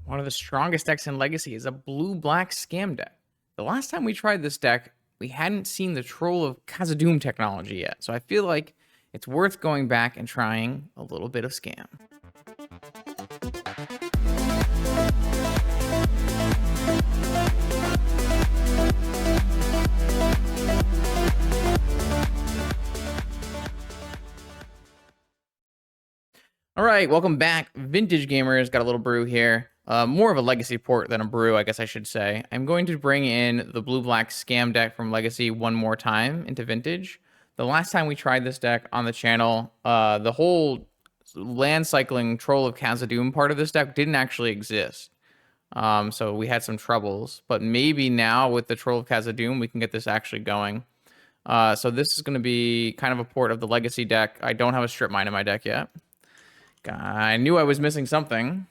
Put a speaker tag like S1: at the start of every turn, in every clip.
S1: One of the strongest decks in Legacy is a blue-black scam deck. The last time we tried this deck, we hadn't seen the Troll of Khazad-dûm technology yet, so I feel like it's worth going back and trying a little bit of scam. All right, welcome back, Vintage Gamers. Got a little brew here. More of a Legacy port than a brew, I guess I should say. I'm going to bring in the blue-black scam deck from Legacy one more time into Vintage. The last time we tried this deck on the channel, the whole land cycling Troll of Khazad-dûm part of this deck didn't actually exist. So we had some troubles, but maybe now with the Troll of Khazad-dûm, we can get this actually going. So this is going to be kind of a port of the Legacy deck. I don't have a Strip Mine in my deck yet. I knew I was missing something.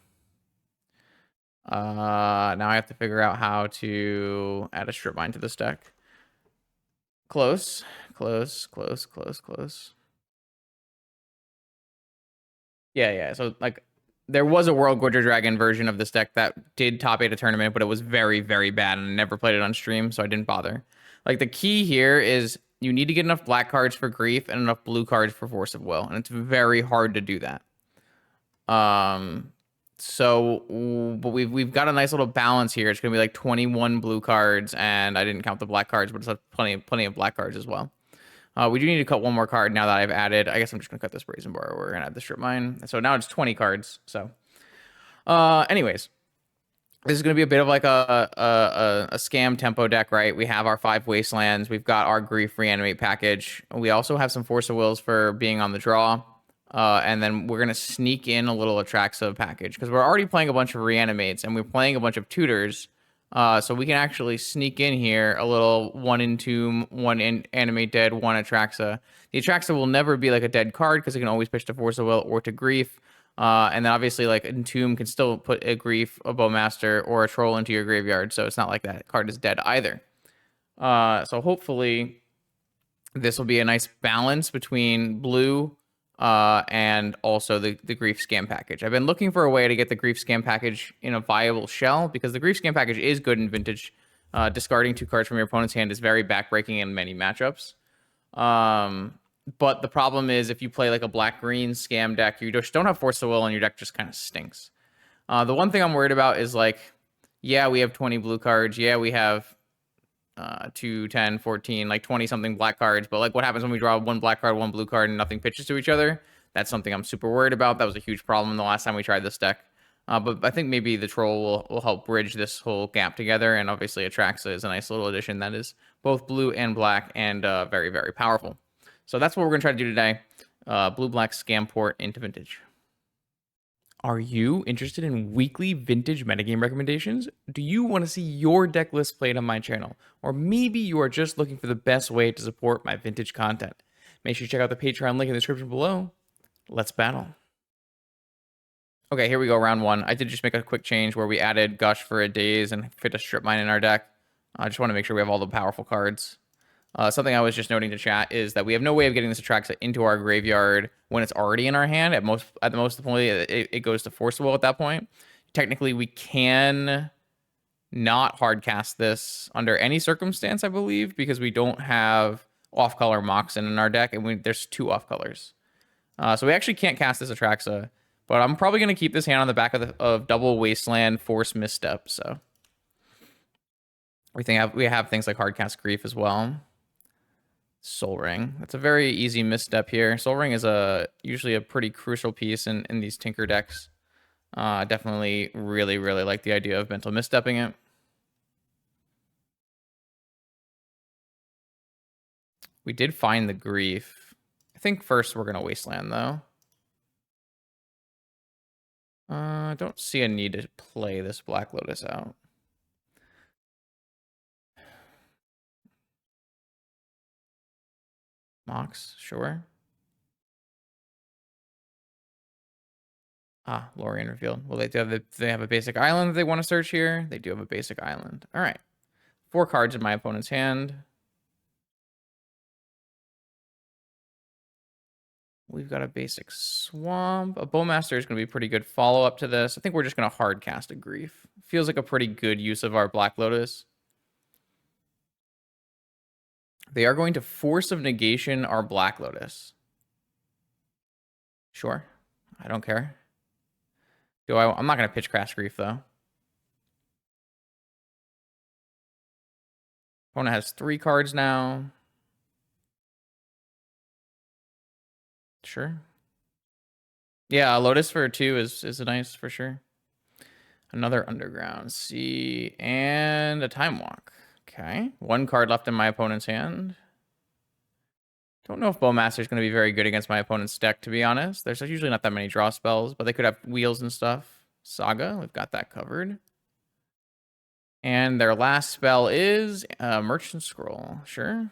S1: Now I have to figure out how to add a Strip Mine to this deck. Close. Yeah. So, like, there was a World Gorger Dragon version of this deck that did top 8 a tournament, but it was very, very bad, and I never played it on stream, so I didn't bother. Like, the key here is you need to get enough black cards for Grief and enough blue cards for Force of Will, and it's very hard to do that. But we've got a nice little balance here. It's gonna be like 21 blue cards, and I didn't count the black cards, but it's plenty of black cards as well. We do need to cut one more card now that I've added. I guess I'm just gonna cut this Brazen Bar. We're gonna add the Strip Mine. So now it's 20 cards. So, anyways, this is gonna be a bit of like a scam tempo deck, right? We have our 5 Wastelands. We've got our Grief Reanimate package. We also have some Force of Wills for being on the draw. And then we're going to sneak in a little Atraxa package because we're already playing a bunch of Reanimates and we're playing a bunch of Tutors. So we can actually sneak in here a little 1 Entomb, 1 Animate Dead, 1 Atraxa. The Atraxa will never be like a dead card because it can always pitch to Force of Will or to Grief. And then obviously like Entomb can still put a Grief, a Bowmaster, or a Troll into your graveyard. So it's not like that card is dead either. So hopefully this will be a nice balance between blue and also the Grief Scam package. I've been looking for a way to get the Grief Scam package in a viable shell because the Grief Scam package is good in Vintage. Discarding 2 cards from your opponent's hand is very backbreaking in many matchups. But the problem is if you play like a black-green Scam deck, you just don't have Force of Will and your deck just kind of stinks. The one thing I'm worried about is like, yeah, we have 20 blue cards. Yeah, we have 2, 10, 14, like 20 something black cards, but like what happens when we draw 1 black card, 1 blue card, and nothing pitches to each other? That's something I'm super worried about. That was a huge problem the last time we tried this deck. But I think maybe the Troll will help bridge this whole gap together, and obviously Atraxa is a nice little addition that is both blue and black and very, very powerful. So that's what we're going to try to do today. Blue-black scam port into Vintage. Are you interested in weekly Vintage metagame recommendations? Do you want to see your deck list played on my channel? Or maybe you are just looking for the best way to support my Vintage content. Make sure you check out the Patreon link in the description below. Let's battle. Okay, here we go, round 1. I did just make a quick change where we added Gush for a Daze and fit a Strip Mine in our deck. I just want to make sure we have all the powerful cards. Something I was just noting to chat is that we have no way of getting this Atraxa into our graveyard when it's already in our hand. At the most point, it goes to Force of Will at that point. Technically, we can not hardcast this under any circumstance, I believe, because we don't have off-color Moxen in our deck, and there's 2 off-colors. So we actually can't cast this Atraxa, but I'm probably going to keep this hand on the back of double Wasteland Force Misstep. So we have things like hardcast Grief as well. Soul Ring. That's a very easy misstep here. Soul Ring is usually a pretty crucial piece in these Tinker decks. Definitely really, really like the idea of mental misstepping it. We did find the Grief. I think first we're going to Wasteland, though. I don't see a need to play this Black Lotus out. Mox, sure. Lorien revealed. Well, they have a basic island that they want to search here. They do have a basic island. All right. 4 cards in my opponent's hand. We've got a basic swamp. A Bowmaster is going to be pretty good follow-up to this. I think we're just going to hard cast a Grief. Feels like a pretty good use of our Black Lotus. They are going to Force of Negation our Black Lotus. Sure. I don't care. I'm not going to pitch Crash Grief, though. Opponent has 3 cards now. Sure. Yeah, Lotus for 2 is nice for sure. Another Underground Sea and a Time Walk. Okay. 1 card left in my opponent's hand. Don't know if Bowmaster is going to be very good against my opponent's deck, to be honest. There's usually not that many draw spells, but they could have wheels and stuff. Saga, we've got that covered. And their last spell is Merchant Scroll. Sure.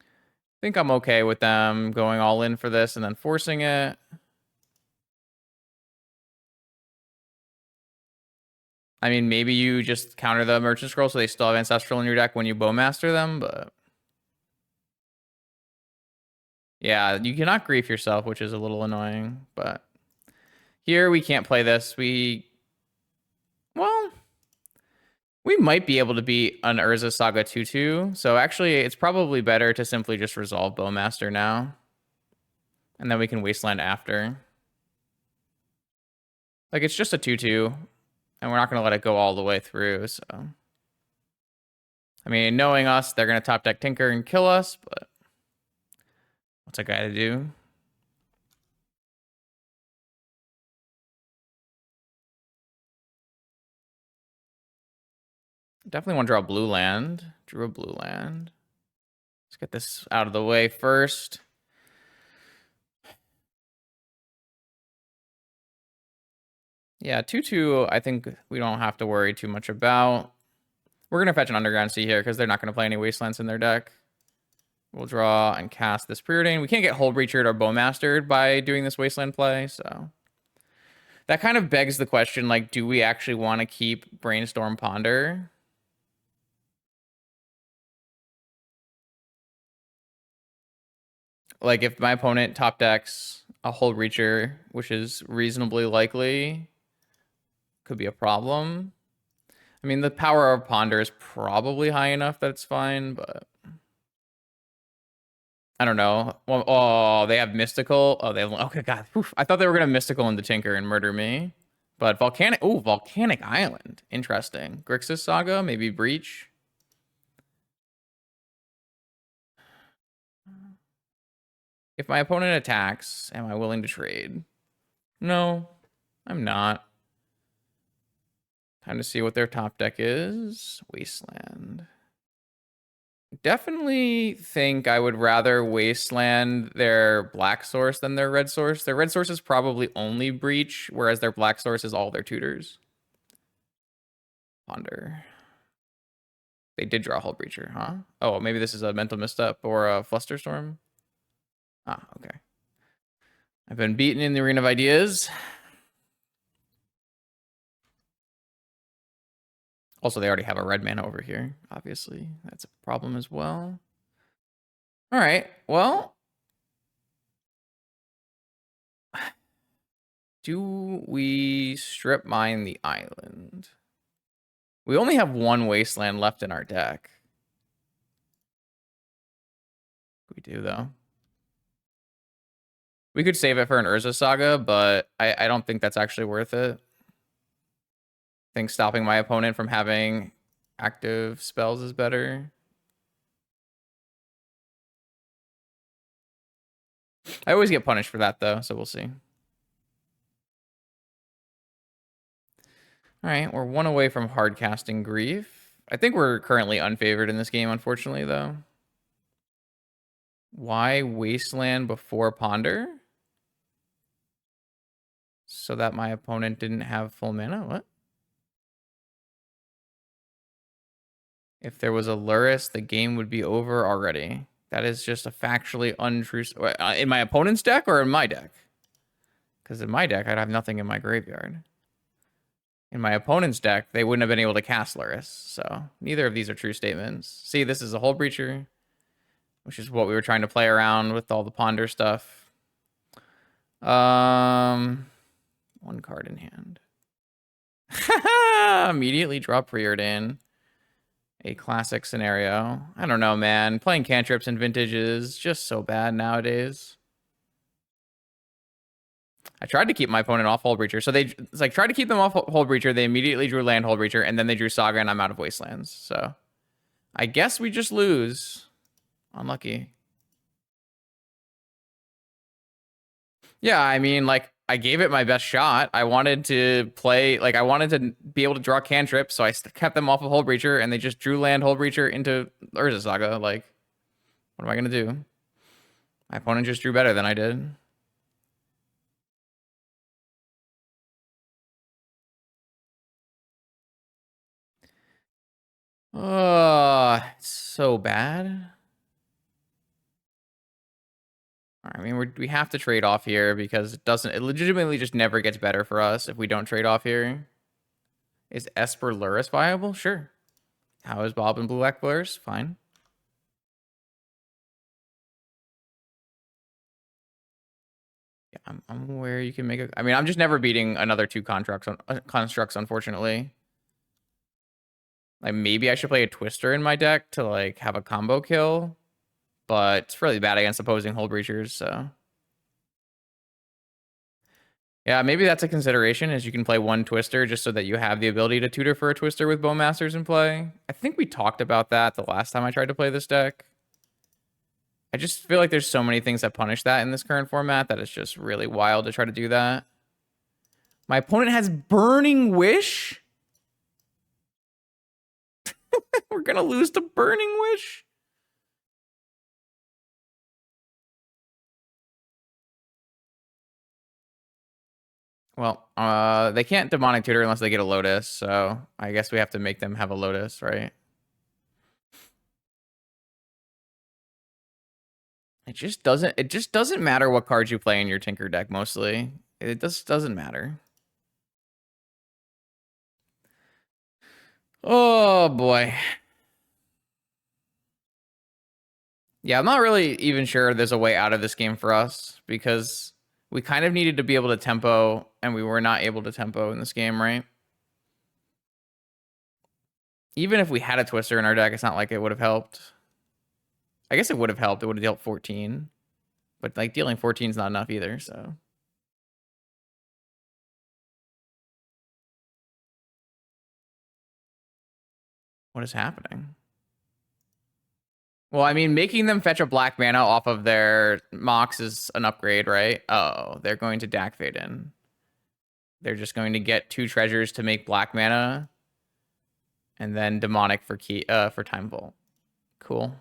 S1: I think I'm okay with them going all in for this and then forcing it. I mean, maybe you just counter the Merchant Scroll so they still have Ancestral in your deck when you Bowmaster them, but... yeah, you cannot grief yourself, which is a little annoying, but... here, we can't play this. Well... we might be able to beat an Urza Saga 2-2, so actually it's probably better to simply just resolve Bowmaster now. And then we can Wasteland after. Like, it's just a 2-2, and we're not going to let it go all the way through, so... I mean, knowing us, they're going to top deck Tinker and kill us, but... what's a guy to do? Definitely want to draw a blue land. Drew a blue land. Let's get this out of the way first. Yeah, 2-2, I think we don't have to worry too much about. We're going to fetch an Underground Sea here because they're not going to play any Wastelands in their deck. We'll draw and cast this Preordain. We can't get Hull Breachered or Bowmastered by doing this Wasteland play, so... that kind of begs the question, like, do we actually want to keep Brainstorm Ponder? Like, if my opponent top decks a Hull Breacher, which is reasonably likely, could be a problem. I mean, the power of Ponder is probably high enough that it's fine, but... I don't know. Well, oh, they have Mystical. Oh, they have... okay, God. Oof. I thought they were going to Mystical into Tinker and murder me. But Volcanic... oh, Volcanic Island. Interesting. Grixis Saga, maybe Breach. If my opponent attacks, am I willing to trade? No, I'm not. Time to see what their top deck is. Wasteland. Definitely think I would rather Wasteland their black source than their red source. Their red source is probably only Breach, whereas their black source is all their tutors. Ponder. They did draw a Hull Breacher, huh? Oh, maybe this is a Mental Misstep or a Flusterstorm. Ah, okay. I've been beaten in the Arena of Ideas. Also, they already have a red mana over here, obviously. That's a problem as well. All right, well. Do we strip mine the island? We only have 1 Wasteland left in our deck. We do, though. We could save it for an Urza Saga, but I don't think that's actually worth it. I think stopping my opponent from having active spells is better. I always get punished for that, though, so we'll see. All right, we're 1 away from hard casting Grief. I think we're currently unfavored in this game, unfortunately, though. Why Wasteland before Ponder? So that my opponent didn't have full mana? What? If there was a Luris, the game would be over already. That is just a factually untrue... in my opponent's deck or in my deck? Because in my deck, I'd have nothing in my graveyard. In my opponent's deck, they wouldn't have been able to cast Luris. So neither of these are true statements. See, this is a Hull Breacher, which is what we were trying to play around with all the Ponder stuff. One card in hand. Immediately drop Preordain. A classic scenario. I don't know, man. Playing cantrips in Vintage is just so bad nowadays. I tried to keep my opponent off Hold Breacher. So it's like tried to keep them off Hold Breacher. They immediately drew Land Hold Breacher, and then they drew Saga, and I'm out of Wastelands. So I guess we just lose. Unlucky. Yeah, I mean, like, I gave it my best shot. I wanted to play, like, I wanted to be able to draw cantrips, so I kept them off of Hold Breacher, and they just drew Land Hold Breacher into Urza Saga. Like, what am I going to do? My opponent just drew better than I did. Oh, it's so bad. I mean, we have to trade off here because it legitimately just never gets better for us if we don't trade off here. Is Esper Luris viable? Sure. How is Bob and Blue Black Luris? Fine. Yeah, I'm aware you can make a. I mean, I'm just never beating another two constructs, unfortunately. Like maybe I should play a Twister in my deck to like have a combo kill, but it's really bad against opposing Hold Breachers, so. Yeah, maybe that's a consideration, is you can play one Twister just so that you have the ability to tutor for a Twister with Bowmasters in play. I think we talked about that the last time I tried to play this deck. I just feel like there's so many things that punish that in this current format that it's just really wild to try to do that. My opponent has Burning Wish? We're going to lose to Burning Wish? Well, they can't Demonic Tutor unless they get a Lotus, so I guess we have to make them have a Lotus, right? It just doesn't matter what cards you play in your Tinker deck, mostly. It just doesn't matter. Oh, boy. Yeah, I'm not really even sure there's a way out of this game for us, because we kind of needed to be able to tempo, and we were not able to tempo in this game, right? Even if we had a Twister in our deck, it's not like it would have helped. I guess it would have helped. It would have dealt 14. But like dealing 14 is not enough either, so. What is happening? Well, I mean, making them fetch a black mana off of their Mox is an upgrade, right? Oh, they're going to Dak Fade in. They're just going to get 2 treasures to make black mana, and then Demonic for Time Vault. Cool.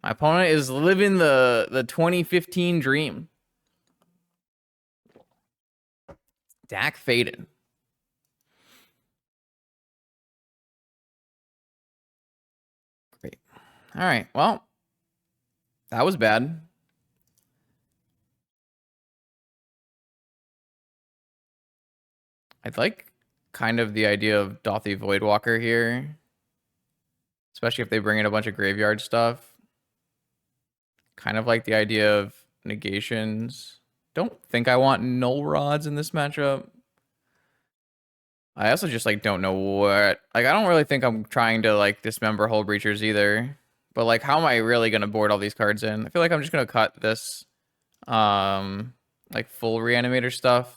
S1: My opponent is living the 2015 dream. Dak Faden. Great. All right. Well, that was bad. I'd like kind of the idea of Dothy Voidwalker here, especially if they bring in a bunch of graveyard stuff. Kind of like the idea of negations. Don't think I want null rods in this matchup. I also just like don't know what, like I don't really think I'm trying to like dismember Hull Breachers either. But like how am I really gonna board all these cards in? I feel like I'm just gonna cut this like full reanimator stuff.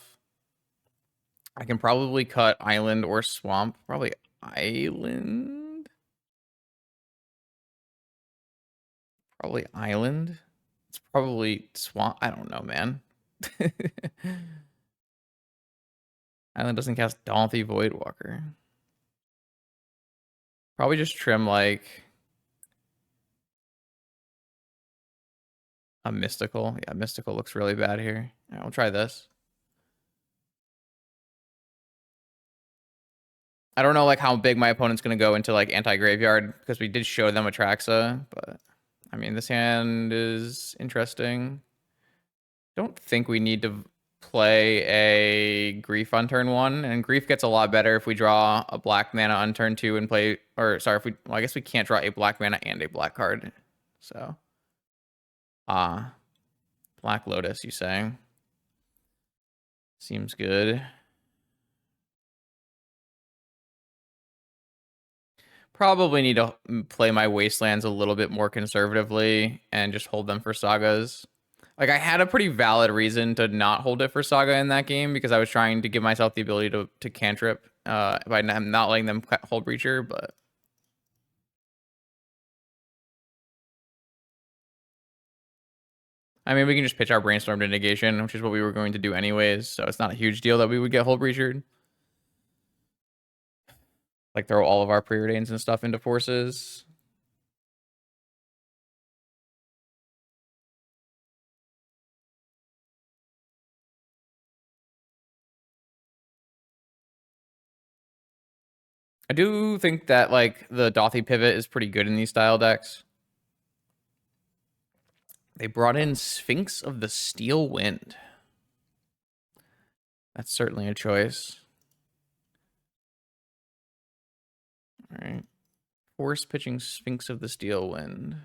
S1: I can probably cut Island or Swamp. Probably Island. Probably Island. It's probably Swamp. I don't know, man. Island doesn't cast Daunty Voidwalker. Probably just trim like a Mystical. Yeah, Mystical looks really bad here. Right, I'll try this. I don't know like how big my opponent's gonna go into like anti-graveyard because we did show them Atraxa, but I mean this hand is interesting. Don't think we need to play a Grief on turn 1, and Grief gets a lot better if we draw a black mana on turn 2 and play, or sorry, if we, well, I guess we can't draw a black mana and a black card. So, Black Lotus, you say? Seems good. Probably need to play my Wastelands a little bit more conservatively and just hold them for Sagas. Like, I had a pretty valid reason to not hold it for Saga in that game because I was trying to give myself the ability to cantrip by not letting them hold Breacher, but... I mean, we can just pitch our Brainstorm to negation, which is what we were going to do anyways, so it's not a huge deal that we would get hold Breachered. Like, throw all of our preordains and stuff into forces. I do think that, like, the Dothy pivot is pretty good in these style decks. They brought in Sphinx of the Steel Wind. That's certainly a choice. All right. Force pitching Sphinx of the Steel Wind.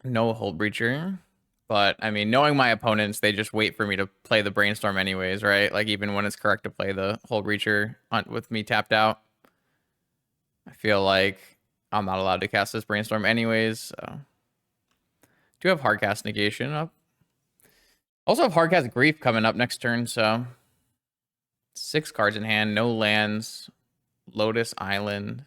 S1: No Hold Breacher. But, I mean, knowing my opponents, they just wait for me to play the Brainstorm anyways, right? Like, even when it's correct to play the Hold Breacher with me tapped out. I feel like I'm not allowed to cast this Brainstorm anyways, so... Do have Hardcast Negation up. Also have Hardcast Grief coming up next turn, so... 6 cards in hand, no lands. Lotus Island.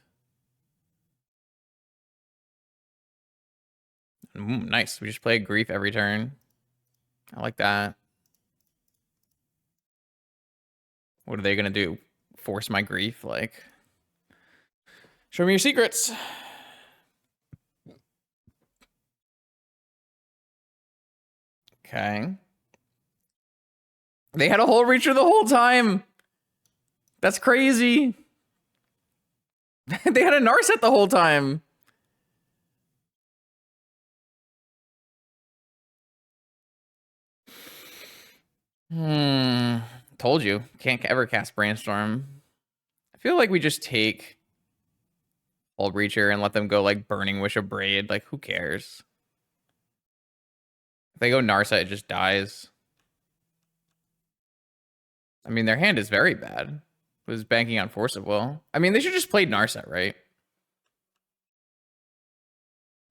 S1: Nice. We just play Grief every turn. I like that. What are they going to do? Force my Grief? Like, show me your secrets. Okay. They had a Hold Breacher the whole time. That's crazy. They had a Narset the whole time. Told you. Can't ever cast Brainstorm. I feel like we just take Hold Breacher and let them go like Burning Wish of Braid. Like, who cares? If they go Narset, it just dies. I mean, their hand is very bad. It was banking on Force of Will. I mean, they should just play Narset, right?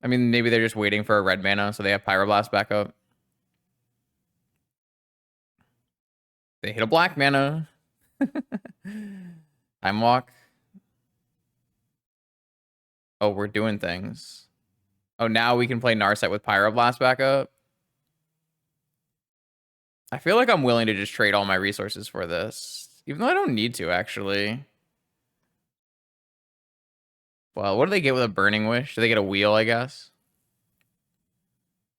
S1: I mean, maybe they're just waiting for a red mana, so they have Pyroblast backup. They hit a black mana. Time Walk. Oh, we're doing things. Oh, now we can play Narset with Pyroblast backup. I feel like I'm willing to just trade all my resources for this. Even though I don't need to, actually. Well, what do they get with a Burning Wish? Do they get a wheel, I guess?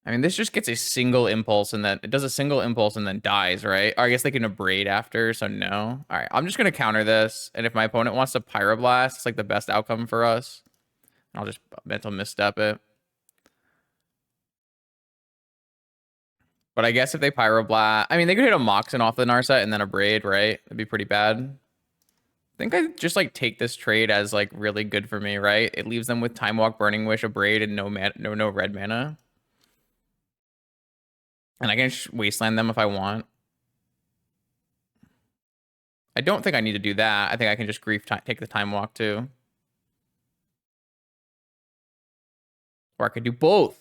S1: I mean, this just gets a single impulse and then it does a single impulse and then dies, right? Or I guess they can abrade after, so no. All right, I'm just going to counter this. And if my opponent wants to Pyroblast, it's like the best outcome for us. I'll just mental misstep it. But I guess if they Pyroblast... I mean, they could hit a Moxen off the Narset and then abrade, right? That'd be pretty bad. I think I just, like, take this trade as, like, really good for me, right? It leaves them with Time Walk, Burning Wish, abrade, and no red mana. And I can just wasteland them if I want. I don't think I need to do that. I think I can just Grief take the Time Walk, too. Or I could do both.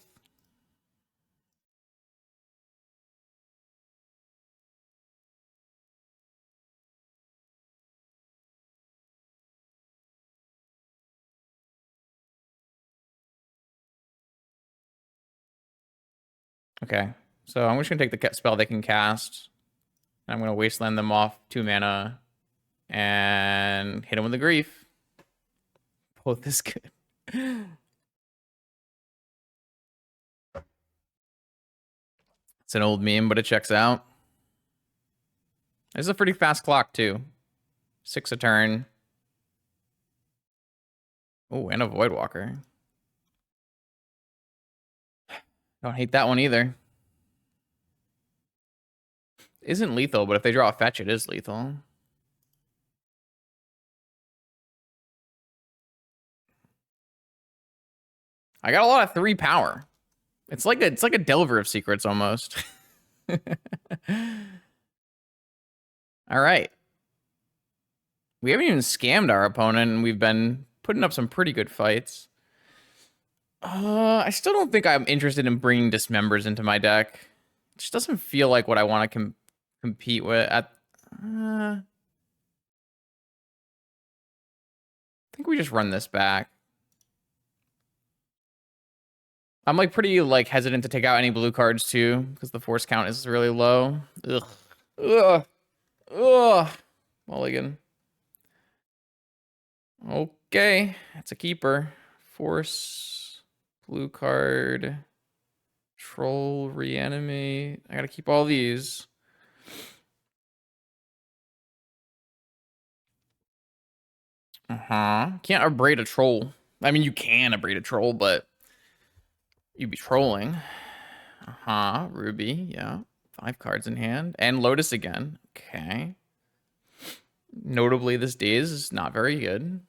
S1: Okay. So I'm just going to take the spell they can cast. I'm going to wasteland them off 2 mana. And hit them with the Grief. Both is good. It's an old meme, but it checks out. This is a pretty fast clock, too. 6 a turn. Oh, and a Voidwalker. Don't hate that one either. Isn't lethal, but if they draw a fetch, it is lethal. I got a lot of 3 power. It's like a Delver of Secrets almost. All right. We haven't even scammed our opponent, and we've been putting up some pretty good fights. I still don't think I'm interested in bringing Dismembers into my deck. It just doesn't feel like what I want to compete with. I think we just run this back. I'm like pretty like hesitant to take out any blue cards too, because the force count is really low. Ugh. Ugh. Ugh. Mulligan. Okay. It's a keeper. Force. Blue card. Troll. Reanimate. I gotta keep all these. Can't abrade a troll. I mean, you can abrade a troll, but you'd be trolling. Ruby, yeah. 5 cards in hand. And Lotus again. Okay. Notably, this daze is not very good.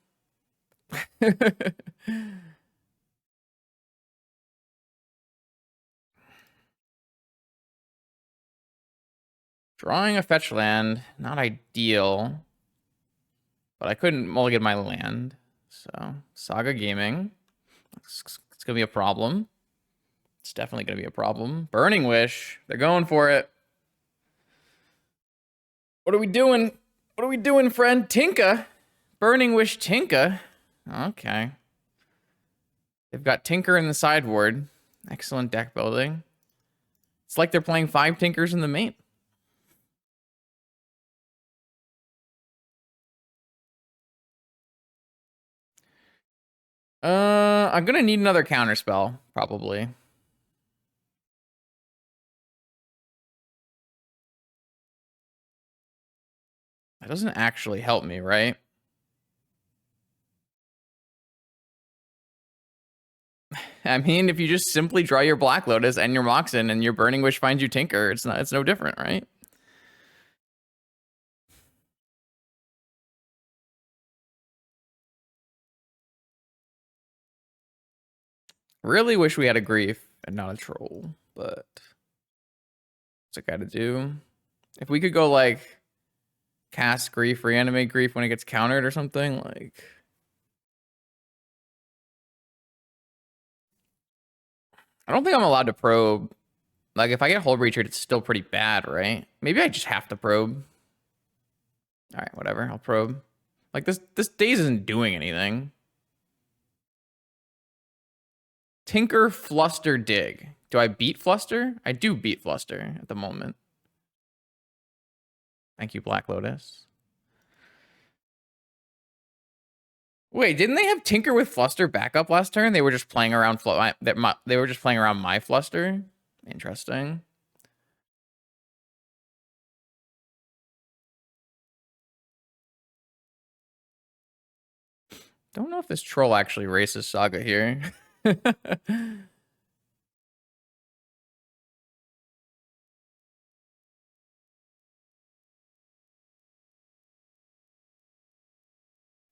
S1: Drawing a fetch land, not ideal. But I couldn't mulligan my land. So, Saga Gaming. It's going to be a problem. It's definitely going to be a problem. Burning Wish. They're going for it. What are we doing? What are we doing, friend? Tinka? Burning Wish Tinka? Okay. They've got Tinker in the sideboard. Excellent deck building. It's like they're playing 5 Tinkers in the main. I'm gonna need another counter spell, probably. That doesn't actually help me, right? I mean, if you just simply draw your Black Lotus and your Moxen and your Burning Wish finds you Tinker, it's no different, right? Really wish we had a Grief and not a Troll, but what's it gotta do? If we could go like cast Grief, reanimate Grief when it gets countered or something, like I don't think I'm allowed to probe. Like if I get Hold Breacher, it's still pretty bad, right? Maybe I just have to probe. All right, whatever. I'll probe. Like this daze isn't doing anything. Tinker, Fluster, Dig. Do I beat Fluster? I do beat Fluster at the moment. Thank you, Black Lotus. Wait, didn't they have Tinker with Fluster backup last turn? They were just playing around they were just playing around my Fluster. Interesting. Don't know if this troll actually races Saga here. It's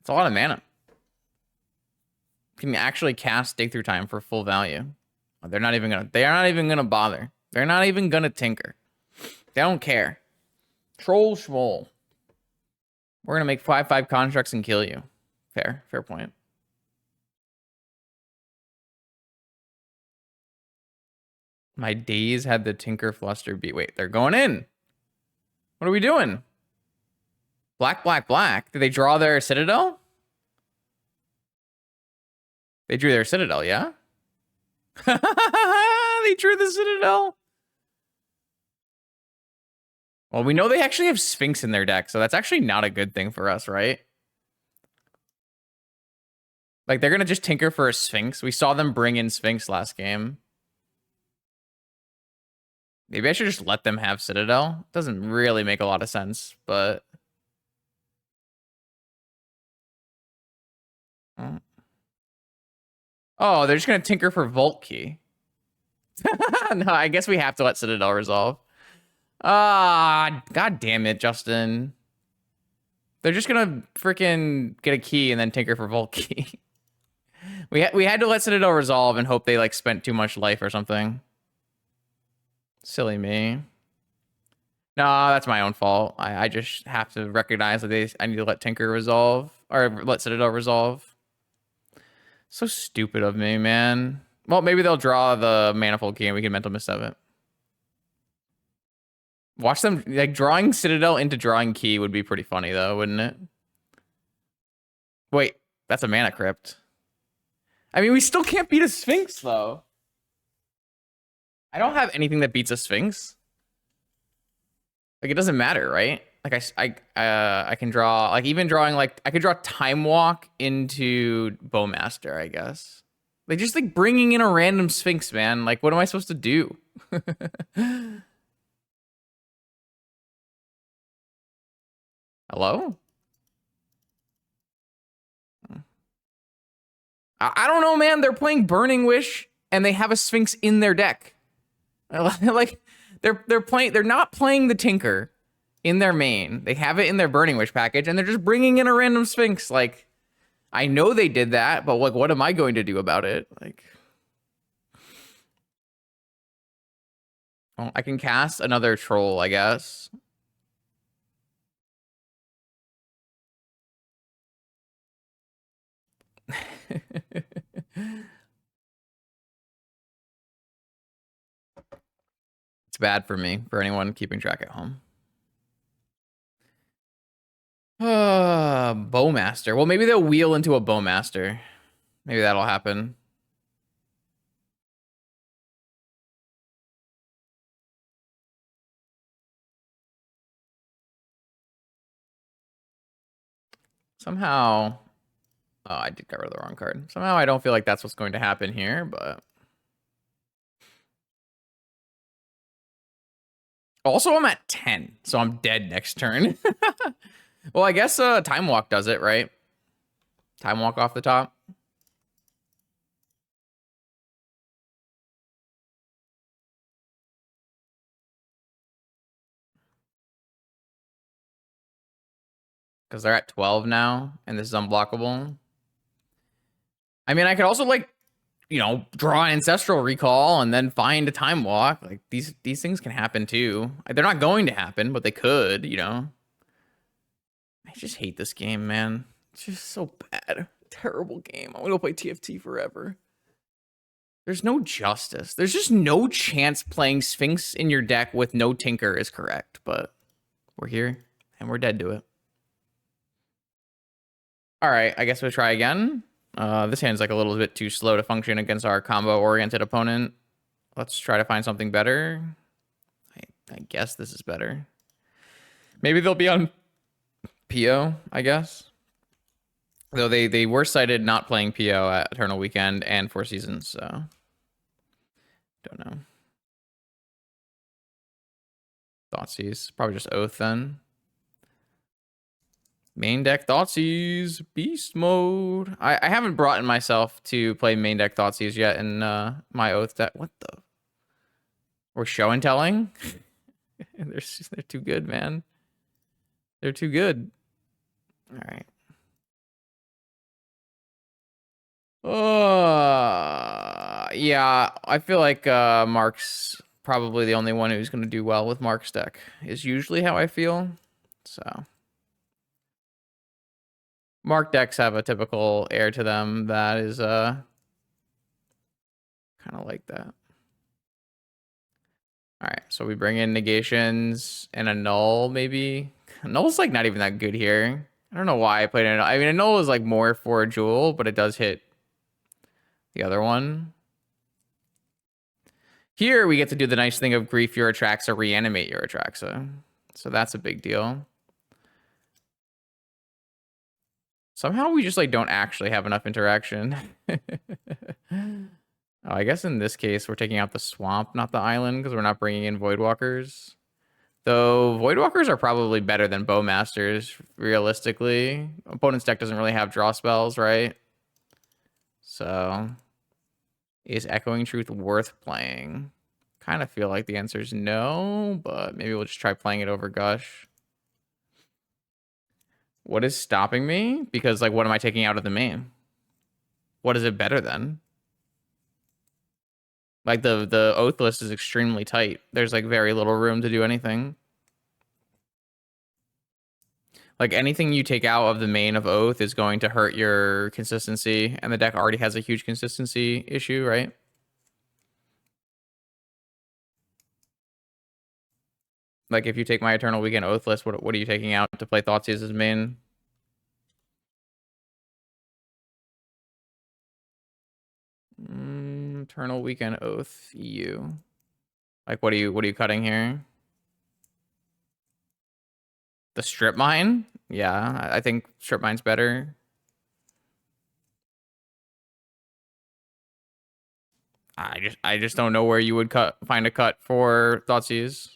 S1: a lot of mana. Can you actually cast Dig Through Time for full value? They're not even gonna bother. They're not even gonna tinker. They don't care. Troll schmoll. We're gonna make 5/5 constructs and kill you. Fair point. My days had the Tinker Fluster beat. Wait, they're going in. What are we doing? Black. Did they draw their Citadel? They drew their Citadel, yeah? They drew the Citadel. Well, we know they actually have Sphinx in their deck, so that's actually not a good thing for us, right? Like, they're going to just tinker for a Sphinx. We saw them bring in Sphinx last game. Maybe I should just let them have Citadel. Doesn't really make a lot of sense, but... Oh, they're just going to tinker for Vault Key. No, I guess we have to let Citadel resolve. Ah, god damn it, Justin. They're just gonna freaking get a key and then tinker for Vault Key. we had to let Citadel resolve and hope they like spent too much life or something. Silly me. No, that's my own fault. I just have to recognize that I need to let Tinker resolve or let Citadel resolve. So stupid of me, man. Well, maybe they'll draw the Manifold Key and we can Mental Misstep it. Watch them, like, drawing Citadel into drawing Key would be pretty funny, though, wouldn't it? Wait, that's a Mana Crypt. I mean, we still can't beat a Sphinx, though. I don't have anything that beats a Sphinx. Like, it doesn't matter, right? Like, I can draw, like, even drawing, like, I could draw Time Walk into Bowmaster, I guess. Like, just, like, bringing in a random Sphinx, man. Like, what am I supposed to do? Hello? I don't know, man. They're playing Burning Wish, and they have a Sphinx in their deck. Like, they're not playing the Tinker in their main. They have it in their Burning Wish package, and they're just bringing in a random Sphinx. Like, I know they did that, but like, what am I going to do about it? Like, well, I can cast another troll, I guess. It's bad for me, for anyone keeping track at home. Bowmaster. Well, maybe they'll wheel into a Bowmaster. Maybe that'll happen. Somehow... Oh, I did get rid of the wrong card. Somehow I don't feel like that's what's going to happen here, but... Also, I'm at 10, so I'm dead next turn. Well, I guess Time Walk does it, right? Time Walk off the top. Because they're at 12 now, and this is unblockable. I mean, I could also, like, you know, draw an Ancestral Recall and then find a Time Walk. Like, these things can happen, too. They're not going to happen, but they could, you know? I just hate this game, man. It's just so bad. Terrible game. I'm gonna go play TFT forever. There's no justice. There's just no chance playing Sphinx in your deck with no Tinker is correct, but we're here, and we're dead to it. All right, I guess we'll try again. This hand's like a little bit too slow to function against our combo-oriented opponent. Let's try to find something better. I guess this is better. Maybe they'll be on PO, I guess. Though they were cited not playing PO at Eternal Weekend and Four Seasons, so... Don't know. Thoughtseize. Probably just Oath then. Main deck Thoughtseize. Beast mode. I haven't brought in myself to play main deck Thoughtseize yet in my Oath deck. What the? We're show and telling? They're too good, man. They're too good. All right. Yeah, I feel like Mark's probably the only one who's going to do well with Mark's deck, is usually how I feel. So, Mark decks have a typical air to them that is kind of like that. All right, so we bring in negations and a null, maybe. Null's like not even that good here. I don't know why I played it. I mean, a null is like more for a jewel, but it does hit the other one. Here we get to do the nice thing of grief your Atraxa, reanimate your Atraxa. So that's a big deal. Somehow we just like don't actually have enough interaction. Oh, I guess in this case we're taking out the swamp, not the island, because we're not bringing in Voidwalkers. Though Voidwalkers are probably better than Bowmasters, realistically. Opponent's deck doesn't really have draw spells, right? So, is Echoing Truth worth playing? Kind of feel like the answer is no, but maybe we'll just try playing it over Gush. What is stopping me? Because, like, what am I taking out of the main? What is it better than? Like, the Oath list is extremely tight. There's, like, very little room to do anything. Like anything you take out of the main of Oath is going to hurt your consistency, and the deck already has a huge consistency issue, right? Like if you take my Eternal Weekend Oath list, what are you taking out to play Thoughtseize as main? Eternal Weekend Oath EU. Like what are you cutting here? The strip mine? Yeah, I think strip mine's better. I just don't know where you would find a cut for Thoughtseize.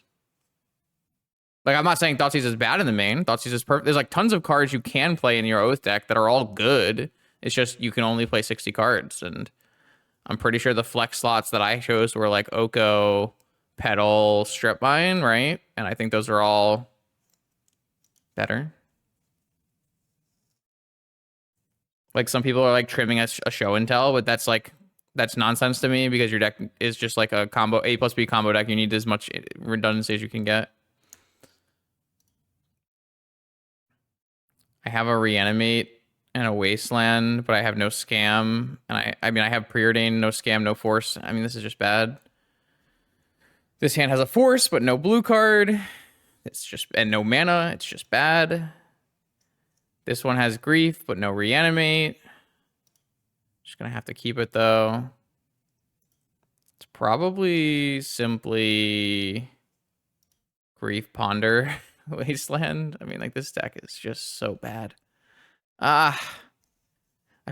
S1: Like I'm not saying Thoughtseize is bad in the main. Thoughtseize is perfect. There's like tons of cards you can play in your Oath deck that are all good. It's just you can only play 60 cards, and I'm pretty sure the flex slots that I chose were like Oko, Petal, Strip Mine, right? And I think those are all better. Like some people are like trimming a show and tell, but that's nonsense to me because your deck is just like a combo A plus B combo deck. You need as much redundancy as you can get. I have a reanimate and a wasteland, but I have no scam. And I mean I have preordained, no scam, no force. I mean this is just bad. This hand has a force, but no blue card. It's just and no mana. It's just bad. This one has grief, but no reanimate. Just gonna have to keep it though. It's probably simply grief ponder wasteland. I mean, like this deck is just so bad. I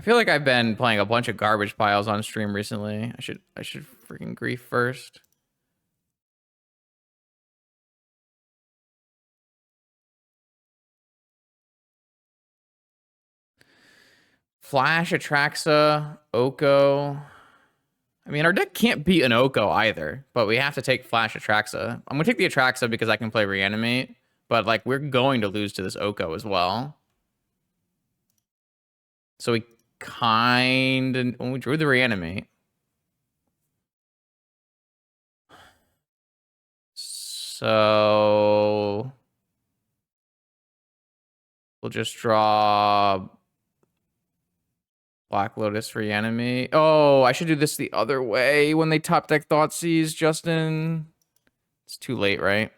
S1: feel like I've been playing a bunch of garbage piles on stream recently. I should freaking grief first. Flash, Atraxa, Oko. I mean, our deck can't beat an Oko either, but we have to take Flash Atraxa. I'm gonna take the Atraxa because I can play Reanimate, but like we're going to lose to this Oko as well. So we kind of when we drew the Reanimate. So we'll just draw Black Lotus Reanimate. Oh, I should do this the other way when they top deck Thoughtseize, Justin. It's too late, right?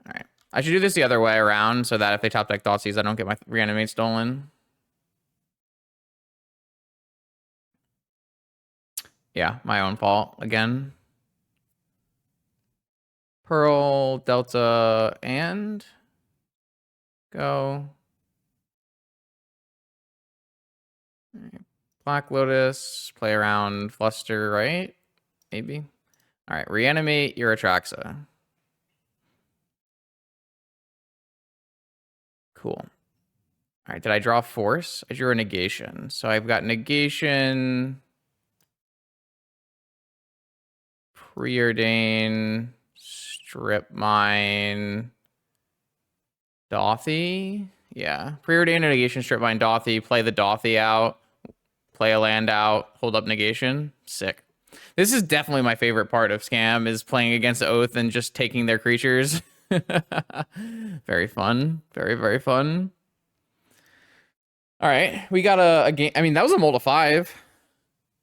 S1: All right. I should do this the other way around so that if they top deck Thoughtseize, I don't get my Reanimate stolen. Yeah, my own fault again. Pearl, Delta, and go. Right. Black Lotus, play around Fluster, right? Maybe. All right, reanimate your Atraxa. Cool. All right, did I draw Force? I drew a Negation. So I've got Negation, Preordain, Strip Mine, Dothy. Yeah, Preordain and Negation, Strip Mine, Dothy. Play the Dothy out. Play a land out. Hold up Negation. Sick. This is definitely my favorite part of Scam is playing against Oath and just taking their creatures. Very fun. Very, very fun. All right. We got a game. I mean, that was a mold of 5.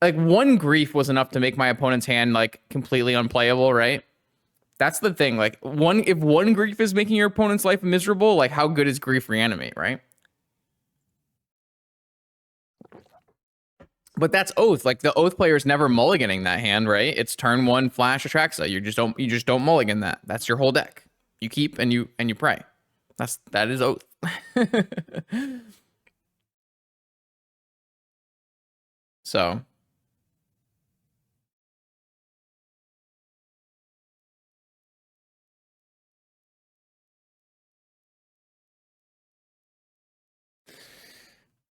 S1: Like one grief was enough to make my opponent's hand like completely unplayable, right? That's the thing. Like if one grief is making your opponent's life miserable, like how good is grief reanimate, right? But that's Oath. Like the Oath player is never mulliganing that hand, right? It's turn 1 Flash Atraxa. You just don't mulligan that. That's your whole deck. You keep and you pray. That is Oath. So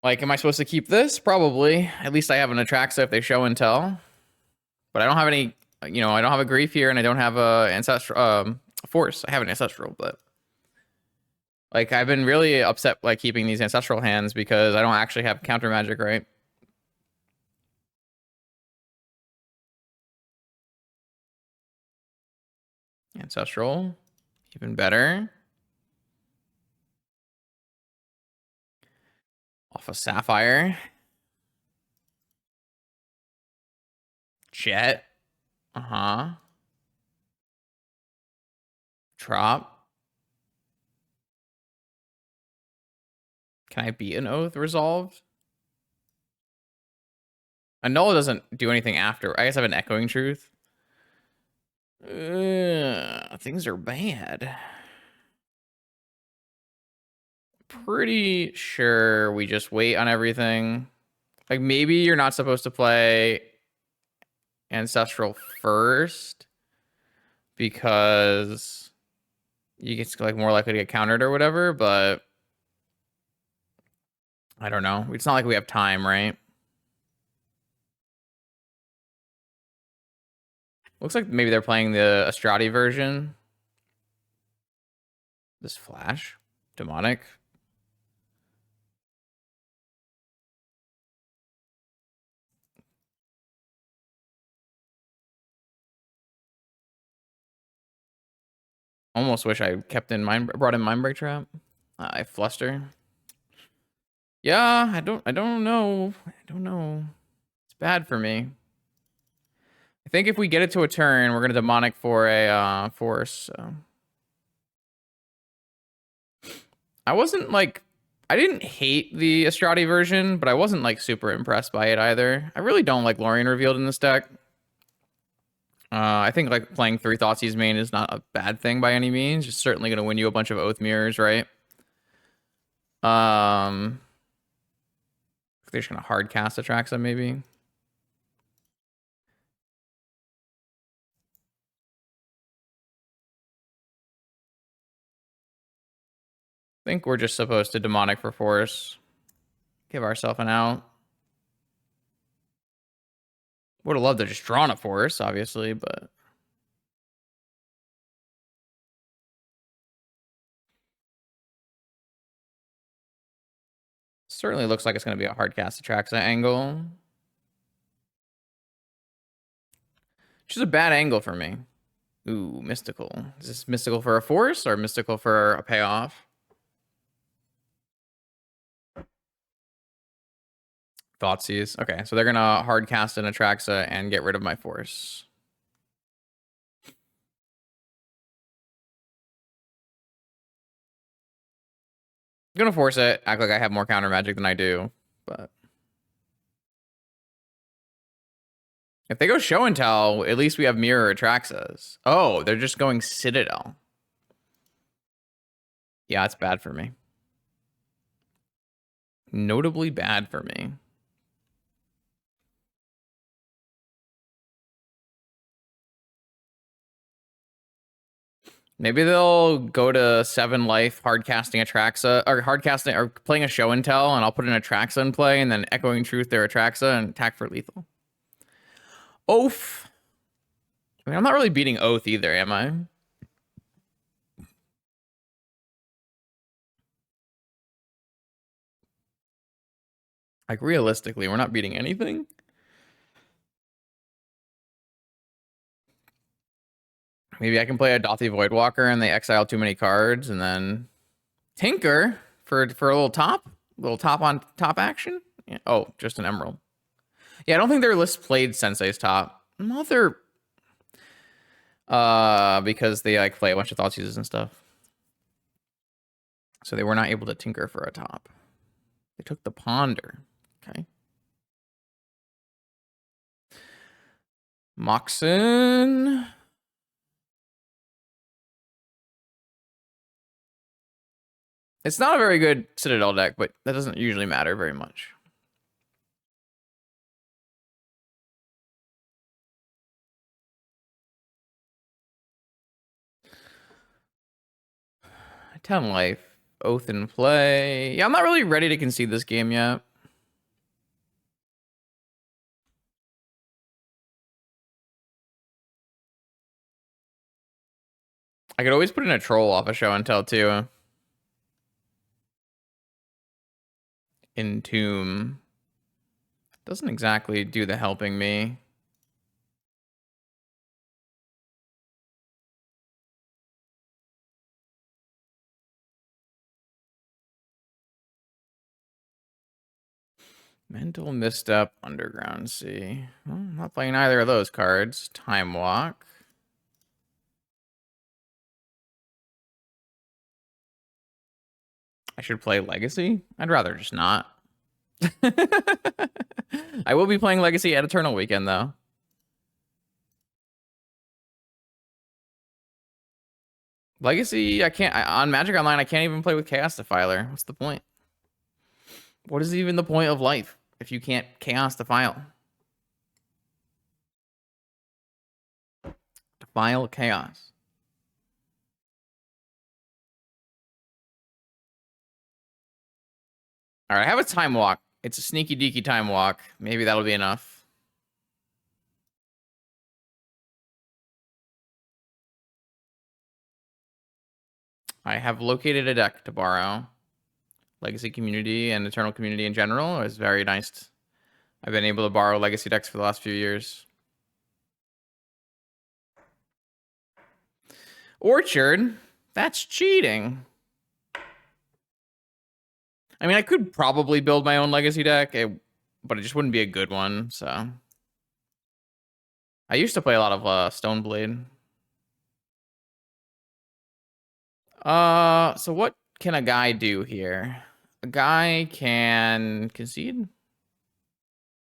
S1: like, am I supposed to keep this? Probably. At least I have an Atraxa if they show and tell. But I don't have any, I don't have a grief here, and I don't have a ancestral force. I have an ancestral, but like I've been really upset like keeping these ancestral hands because I don't actually have counter magic, right? Ancestral, even better. Off a Sapphire. Jet. Uh-huh. Trop. Can I beat an Oath resolved? Annul doesn't do anything after. I guess I have an Echoing Truth. Things are bad. Pretty sure we just wait on everything. Like, maybe you're not supposed to play Ancestral first because you get like more likely to get countered or whatever, but I don't know. It's not like we have time, right? Looks like maybe they're playing the Astrati version. This Flash. Demonic. Almost wish I kept in mind, brought in Mindbreak Trap. I fluster. Yeah, I don't know. I don't know. It's bad for me. I think if we get it to a turn, we're gonna demonic for a force. So. I wasn't like, I didn't hate the Astrati version, but I wasn't like super impressed by it either. I really don't like Lorien revealed in this deck. I think like playing 3 Thoughtseize main is not a bad thing by any means. It's certainly gonna win you a bunch of Oath Mirrors, right? They're just gonna hard cast Atraxa maybe. I think we're just supposed to demonic for force. Give ourselves an out. Would have loved to just drawn a force, obviously, but certainly looks like it's going to be a hard cast Atraxa angle. Which is a bad angle for me. Ooh, mystical. Is this mystical for a force or mystical for a payoff? Thoughtseize. Okay, so they're gonna hard cast an Atraxa and get rid of my force. I'm gonna force it, act like I have more counter magic than I do, but if they go show and tell, at least we have mirror Atraxas. Oh, they're just going Citadel. Yeah, it's bad for me. Notably bad for me. Maybe they'll go to 7 life, hard casting Atraxa, or hard casting, or playing a show and tell, and I'll put an Atraxa in play, and then Echoing Truth their Atraxa and attack for lethal. Oath. I mean, I'm not really beating Oath either, am I? Like, realistically, we're not beating anything. Maybe I can play a Dothy Voidwalker and they exile too many cards, and then Tinker for a little top on top action. Yeah. Oh, just an Emerald. Yeah, I don't think their list played Sensei's top. Mother. Because they like play a bunch of Thoughtseizes and stuff. So they were not able to tinker for a top. They took the Ponder. Okay. Moxen. It's not a very good Citadel deck, but that doesn't usually matter very much. Ten life. Oath in play. Yeah, I'm not really ready to concede this game yet. I could always put in a troll off a show and tell too. Entomb. Doesn't exactly do the helping me. Mental Misstep, Underground Sea. Well, I'm not playing either of those cards. Time Walk. I should play Legacy? I'd rather just not. I will be playing Legacy at Eternal Weekend, though. Legacy, I can't. On Magic Online, I can't even play with Chaos Defiler. What's the point? What is even the point of life if you can't Chaos Defile? Defile Chaos. All right, I have a Time Walk. It's a sneaky deaky Time Walk. Maybe that'll be enough. I have located a deck to borrow. Legacy Community and Eternal Community in general is very nice. I've been able to borrow Legacy decks for the last few years. Orchard? That's cheating. I mean, I could probably build my own Legacy deck, but it just wouldn't be a good one, so. I used to play a lot of Stoneblade. So what can a guy do here? A guy can concede?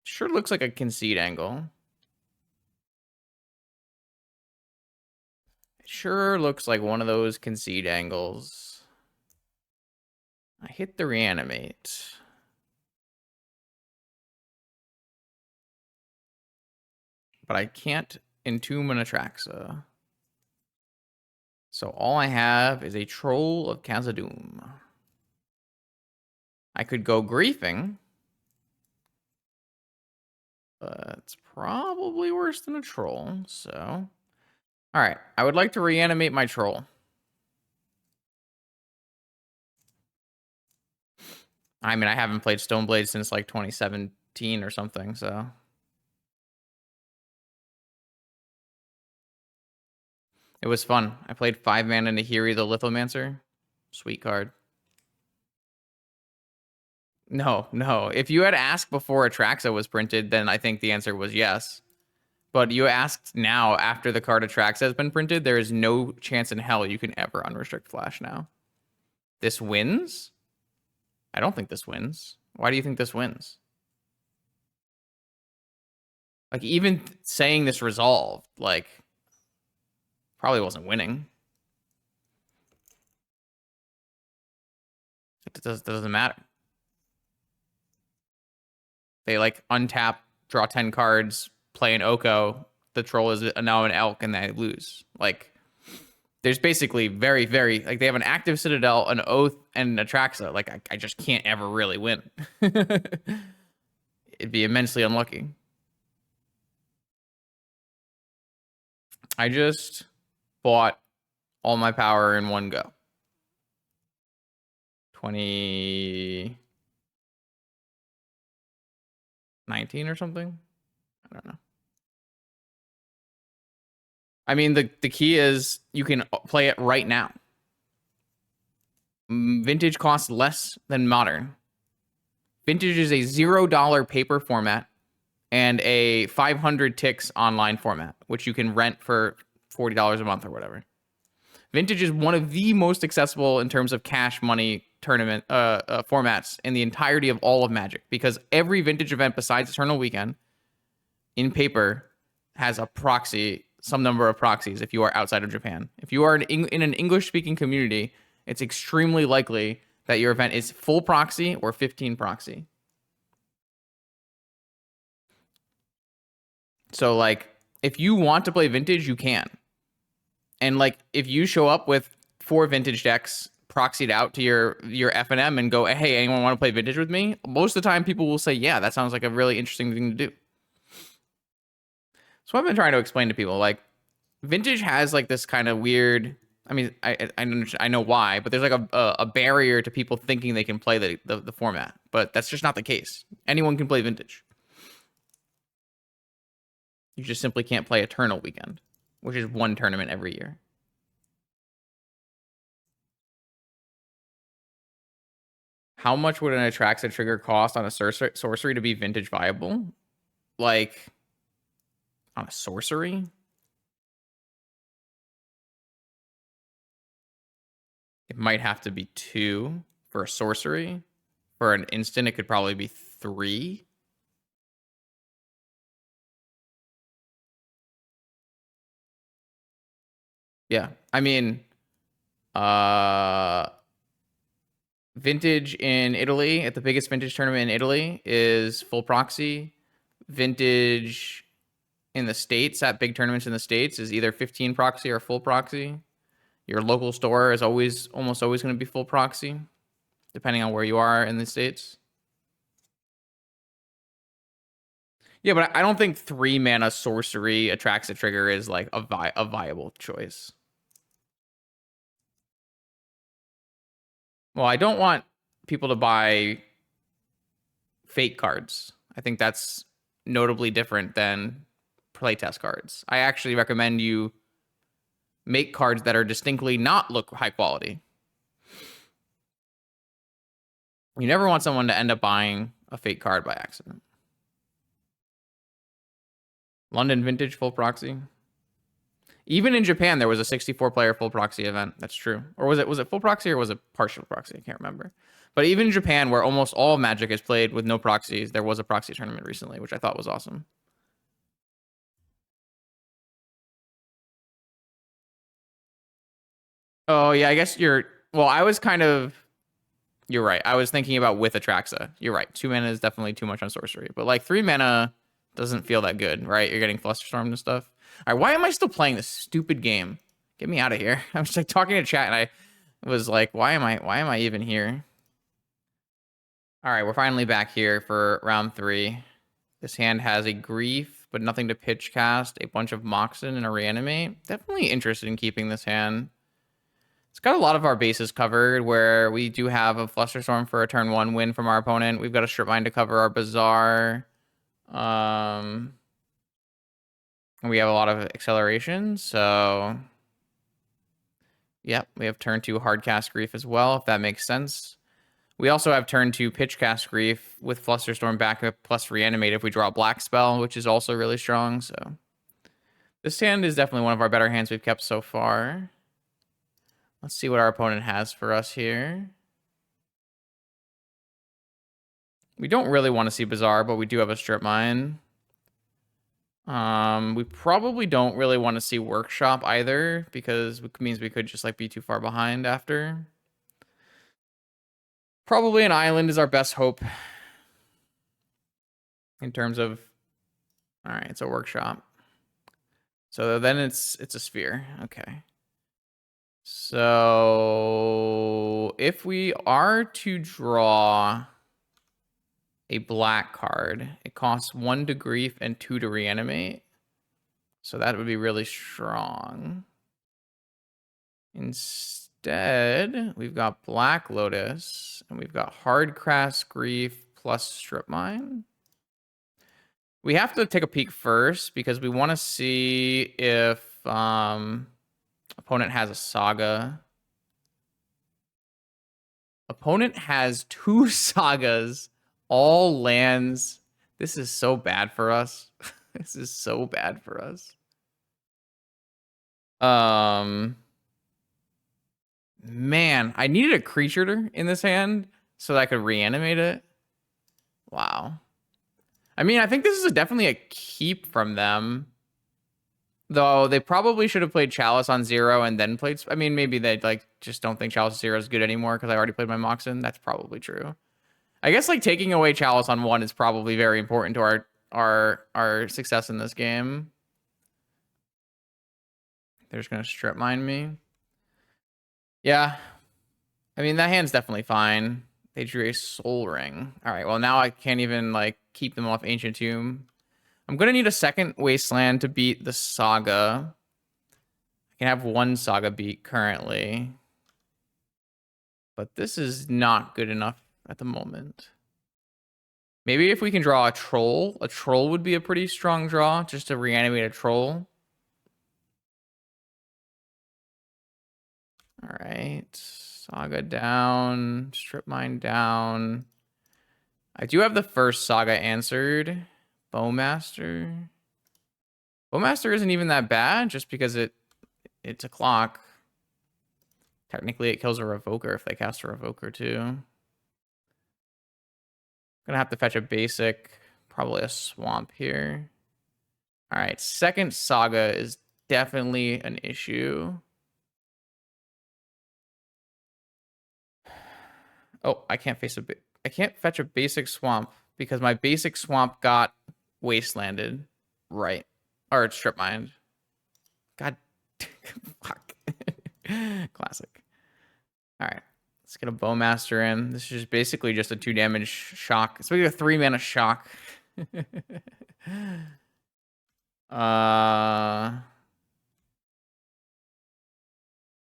S1: Sure looks like a concede angle. It sure looks like one of those concede angles. I hit the reanimate. But I can't entomb an Atraxa. So all I have is a Troll of Khazad-dûm. I could go griefing. But it's probably worse than a troll, so. Alright, I would like to reanimate my troll. I mean, I haven't played Stoneblade since like 2017 or something, so. It was fun. I played 5 mana Nahiri the Lithomancer. Sweet card. No. If you had asked before Atraxa was printed, then I think the answer was yes. But you asked now after the card Atraxa has been printed, there is no chance in hell you can ever unrestrict Flash now. This wins? I don't think this wins. Why do you think this wins? Like, even saying this resolved, like, probably wasn't winning. It doesn't matter. They, like, untap, draw 10 cards, play an Oko, the troll is now an Elk, and they lose. Like, there's basically very, very, like, they have an active Citadel, an Oath, and an Atraxa. Like, I just can't ever really win. It'd be immensely unlucky. I just bought all my power in one go. 2019 or something? I don't know. I mean, the key is you can play it right now. Vintage costs less than Modern. Vintage is a $0 paper format and a 500 ticks online format, which you can rent for $40 a month or whatever. Vintage is one of the most accessible in terms of cash money tournament formats in the entirety of all of Magic, because every Vintage event besides Eternal Weekend in paper has a proxy, some number of proxies if you are outside of Japan. If you are in an English-speaking community, it's extremely likely that your event is full proxy or 15 proxy. So, like, if you want to play Vintage, you can. And, like, if you show up with 4 Vintage decks proxied out to your FNM and go, hey, anyone want to play Vintage with me? Most of the time, people will say, yeah, that sounds like a really interesting thing to do. So I've been trying to explain to people, like, Vintage has, like, this kind of weird... I mean, I know why, but there's, like, a barrier to people thinking they can play the format. But that's just not the case. Anyone can play Vintage. You just simply can't play Eternal Weekend, which is one tournament every year. How much would an Atraxa trigger cost on a sorcery to be vintage viable? Like, on a sorcery? It might have to be 2 for a sorcery. For an instant, it could probably be 3. Yeah. I mean, vintage in Italy, at the biggest vintage tournament in Italy, is full proxy. Vintage in the States, at big tournaments in the States, is either 15 proxy or full proxy. Your local store is almost always going to be full proxy, depending on where you are in the States. Yeah, but I don't think 3 mana sorcery Atraxa trigger is like a viable choice. Well, I don't want people to buy fake cards. I think that's notably different than playtest cards. I actually recommend you make cards that are distinctly not look high quality. You never want someone to end up buying a fake card by accident. London Vintage full proxy. Even in Japan, there was a 64-player full proxy event. That's true. Or was it full proxy or was it partial proxy? I can't remember. But even in Japan, where almost all Magic is played with no proxies, there was a proxy tournament recently, which I thought was awesome. Oh, yeah, I guess well, I was kind of... You're right. I was thinking about with Atraxa. You're right. 2 mana is definitely too much on sorcery. But like 3 mana doesn't feel that good, right? You're getting Flusterstormed and stuff. All right, why am I still playing this stupid game? Get me out of here. I was like talking to chat and I was like, why am I even here? All right, we're finally back here for round 3. This hand has a Grief, but nothing to pitch cast, a bunch of Moxen, and a Reanimate. Definitely interested in keeping this hand. It's got a lot of our bases covered, where we do have a Flusterstorm for a turn 1 win from our opponent. We've got a Strip Mine to cover our Bazaar. And we have a lot of acceleration, so... Yep, we have turn 2 Hardcast Grief as well, if that makes sense. We also have turn 2 Pitchcast Grief with Flusterstorm backup plus Reanimate if we draw a Black Spell, which is also really strong, so... This hand is definitely one of our better hands we've kept so far. Let's see what our opponent has for us here. We don't really want to see Bazaar, but we do have a Strip Mine. We probably don't really want to see Workshop either, because it means we could just like be too far behind after. Probably an island is our best hope in terms of... All right, it's a Workshop. So then it's a Sphere. Okay. So if we are to draw a black card, it costs 1 to Grief and 2 to Reanimate. So that would be really strong. Instead, we've got Black Lotus, and we've got Hardcast Grief plus Strip Mine. We have to take a peek first, because we want to see if opponent has a Saga. Opponent has 2 Sagas, all lands. This is so bad for us. This is so bad for us. Man, I needed a creature in this hand so that I could reanimate it. Wow. I mean, I think this is definitely a keep from them. Though they probably should have played Chalice on 0 and then played... I mean, maybe they like just don't think Chalice 0 is good anymore because I already played my Moxen. That's probably true. I guess like taking away Chalice on 1 is probably very important to our success in this game. They're just gonna Strip Mine me. Yeah. I mean, that hand's definitely fine. They drew a Soul Ring. All right, well, now I can't even like keep them off Ancient Tomb. I'm gonna need a second Wasteland to beat the Saga. I can have 1 Saga beat currently. But this is not good enough at the moment. Maybe if we can draw a Troll would be a pretty strong draw, just to reanimate a Troll. All right. Saga down. Strip mine down. I do have the first Saga answered. Bowmaster. Bowmaster isn't even that bad just because it's a clock. Technically, it kills a Revoker if they cast a Revoker too. Gonna have to fetch a basic, probably a swamp here. All right, second Saga is definitely an issue. Oh, I can't fetch a basic swamp because my basic swamp got wastelanded. Right. Or it's strip mined. God. Fuck. Classic. All right. Let's get a Bowmaster in. This is basically just a 2 damage shock. So we get a 3 mana shock.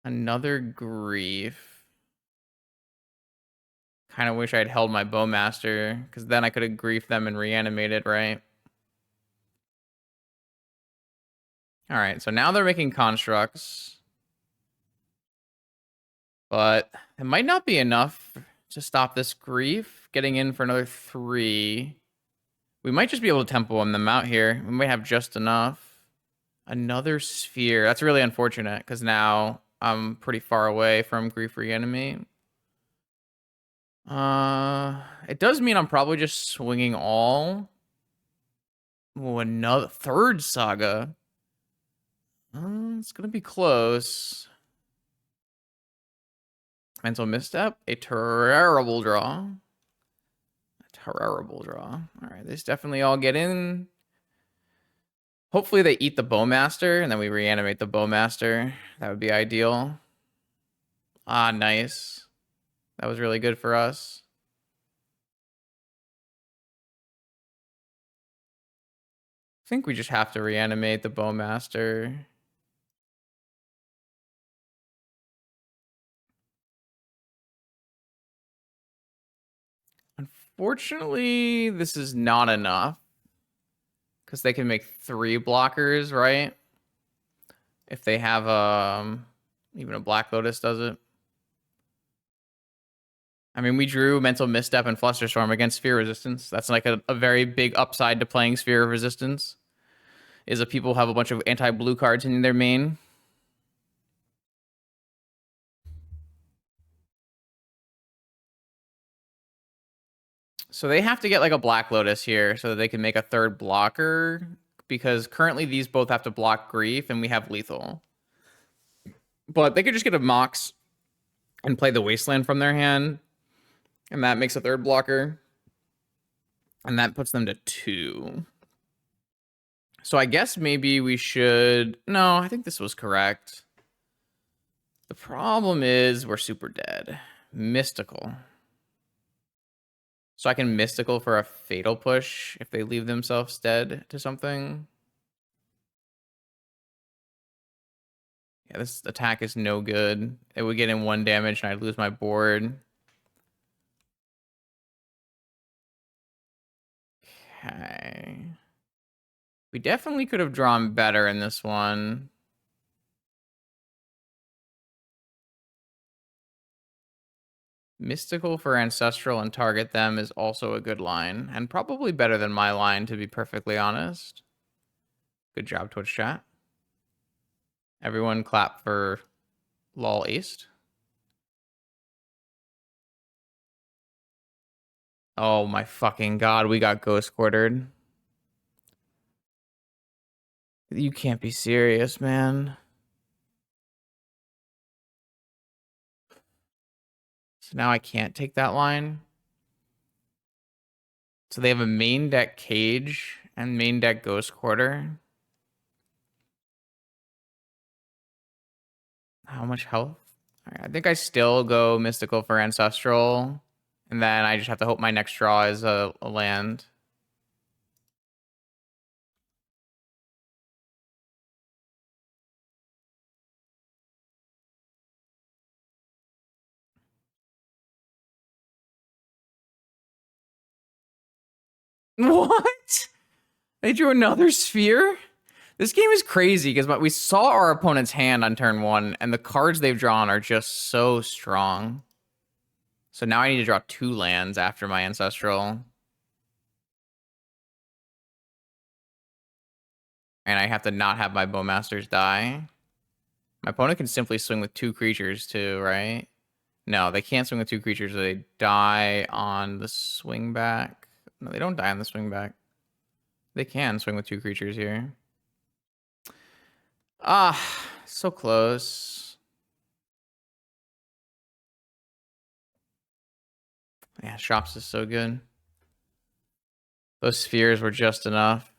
S1: Another grief. Kind of wish I'd held my Bowmaster, because then I could have griefed them and reanimated, right? All right, so now they're making constructs. But it might not be enough to stop this grief. Getting in for another 3. We might just be able to tempo them out here. We might have just enough. Another sphere. That's really unfortunate, because now I'm pretty far away from grief reanimate. It does mean I'm probably just swinging all. Oh, another third Saga. It's gonna be close. Mental misstep. A terrible draw. A terrible draw. All right, these definitely all get in. Hopefully they eat the Bowmaster and then we reanimate the Bowmaster. That would be ideal. Ah, nice. That was really good for us. I think we just have to reanimate the Bowmaster. Unfortunately, this is not enough. Because they can make 3 blockers, right? If they have even a Black Lotus does it. I mean, we drew Mental Misstep and Flusterstorm against Sphere Resistance. That's like a very big upside to playing Sphere of Resistance. Is that people have a bunch of anti-blue cards in their main. So they have to get like a Black Lotus here so that they can make a 3rd blocker. Because currently these both have to block Grief and we have Lethal. But they could just get a Mox and play the Wasteland from their hand. And that makes a 3rd blocker. And that puts them to 2. So I guess maybe we should... No, I think this was correct. The problem is we're super dead. Mystical. So I can Mystical for a Fatal Push if they leave themselves dead to something. Yeah, this attack is no good. It would get in 1 damage and I'd lose my board. Okay. We definitely could have drawn better in this one. Mystical for Ancestral and target them is also a good line. And probably better than my line, to be perfectly honest. Good job, Twitch chat. Everyone clap for lol aced. Oh my fucking god, we got ghost quartered. You can't be serious, man. So now I can't take that line. So they have a main deck Cage and main deck Ghost Quarter. How much health? All right, I think I still go Mystical for Ancestral. And then I just have to hope my next draw is a land. What? They drew another sphere? This game is crazy because we saw our opponent's hand on turn 1, and the cards they've drawn are just so strong. So now I need to draw 2 lands after my Ancestral. And I have to not have my Bowmasters die. My opponent can simply swing with 2 creatures too, right? No, they can't swing with 2 creatures. So they die on the swing back. No, they don't die on the swing back. They can swing with 2 creatures here. Ah, so close. Yeah, Shops is so good. Those spheres were just enough.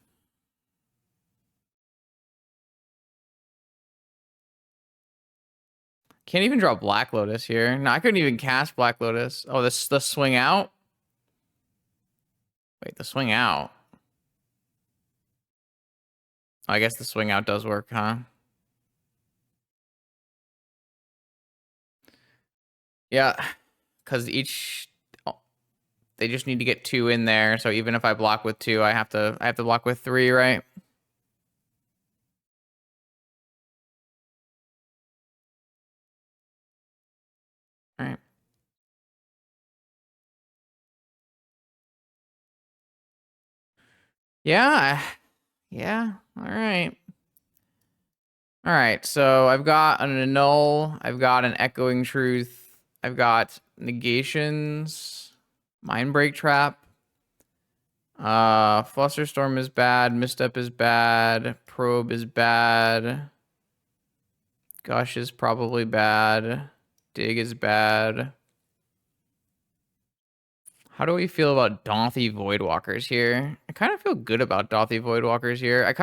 S1: Can't even draw Black Lotus here. No, I couldn't even cast Black Lotus. Oh, this the swing out? Wait, the swing out. Oh, I guess the swing out does work, huh? Yeah, because each they just need to get 2 in there. So even if I block with 2, I have to block with 3, right? All right. Yeah. Yeah. All right. All right. So I've got an annul. I've got an echoing truth. I've got negations. Mindbreak trap. Flusterstorm is bad. Misstep is bad. Probe is bad. Gush is probably bad. Dig is bad. How do we feel about Dothy Voidwalkers here? I kind of feel good about Dothy Voidwalkers here. I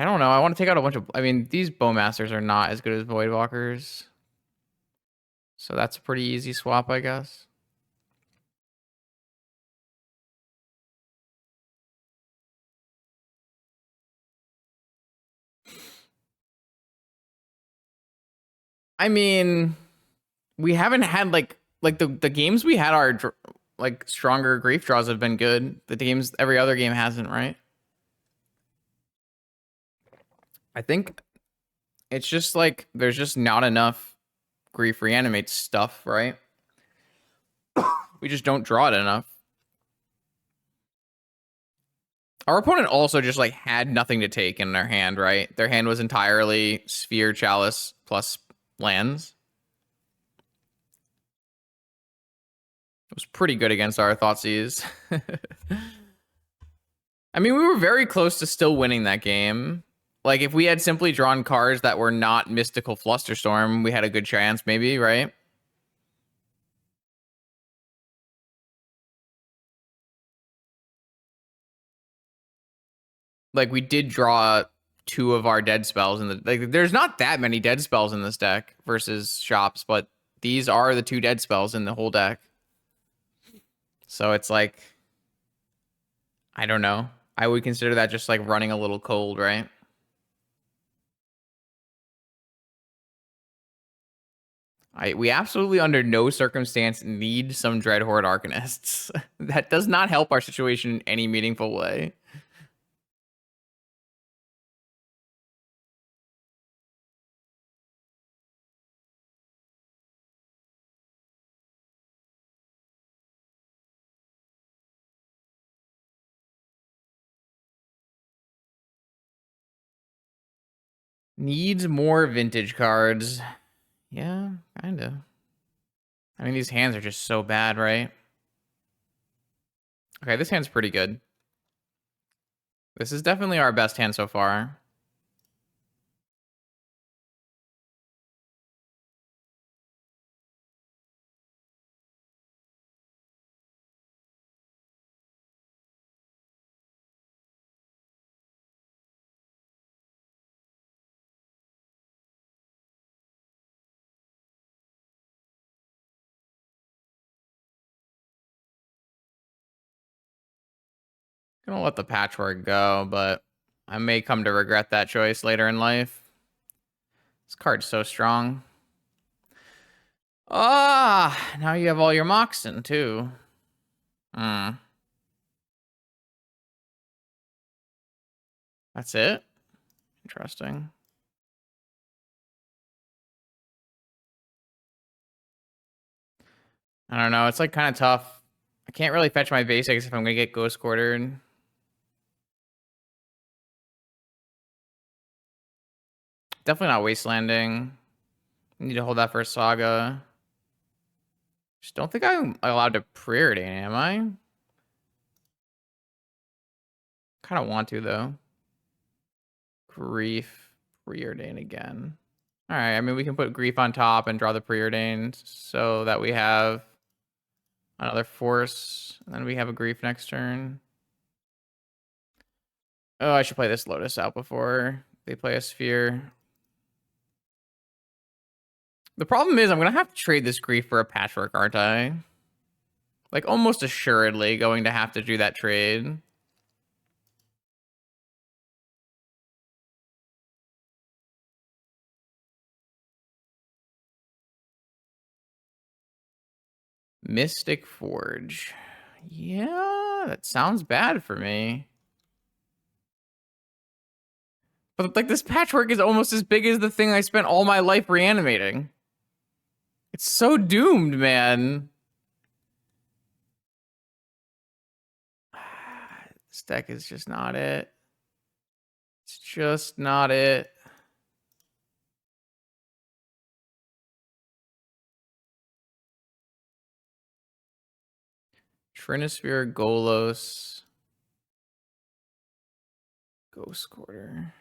S1: don't know. I want to take out a bunch of... I mean, these Bowmasters are not as good as Voidwalkers. So that's a pretty easy swap, I guess. I mean, we haven't had like the games we had are like stronger grief draws have been good. The games every other game hasn't, right? I think it's just like there's just not enough grief reanimate stuff, right? We just don't draw it enough. Our opponent also just like had nothing to take in their hand, right? Their hand was entirely Sphere, Chalice plus lands. It was pretty good against our Thoughtseize. I mean, we were very close to still winning that game. Like, if we had simply drawn cards that were not Mystical Flusterstorm, we had a good chance, maybe, right? Like, we did draw 2 of our dead spells in the... Like, there's not that many dead spells in this deck versus Shops, but these are the 2 dead spells in the whole deck. So it's like... I don't know. I would consider that just, like, running a little cold, right? We absolutely under no circumstance need some Dreadhorde Arcanists. That does not help our situation in any meaningful way. Needs more vintage cards. Yeah, kinda. I mean, these hands are just so bad, right? Okay, this hand's pretty good. This is definitely our best hand so far. Gonna let the patchwork go, but I may come to regret that choice later in life. This card's so strong. Ah, now you have all your Moxen, too. Hmm. That's it? Interesting. I don't know. It's like kind of tough. I can't really fetch my basics if I'm gonna get Ghost Quartered. Definitely not Wastelanding. Need to hold that for a Saga. Just don't think I'm allowed to Preordain, am I? Kind of want to, though. Grief. Preordain again. All right, I mean, we can put Grief on top and draw the Preordain so that we have another Force. And then we have a Grief next turn. Oh, I should play this Lotus out before they play a Sphere. The problem is I'm going to have to trade this Grief for a Patchwork, aren't I? Like, almost assuredly going to have to do that trade. Mystic Forge. Yeah, that sounds bad for me. But, like, this Patchwork is almost as big as the thing I spent all my life reanimating. It's so doomed, man. This deck is just not it. It's just not it. Trinisphere, Golos, Ghost Quarter.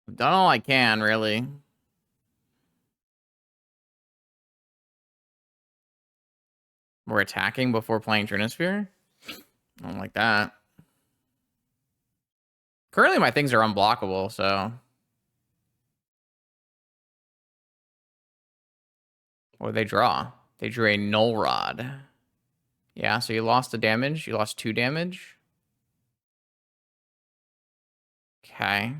S1: I've done all I can, really. We're attacking before playing Trinisphere? I don't like that. Currently, my things are unblockable, so... What did they draw? They drew a Null Rod. Yeah, so you lost the damage. You lost 2 damage. Okay.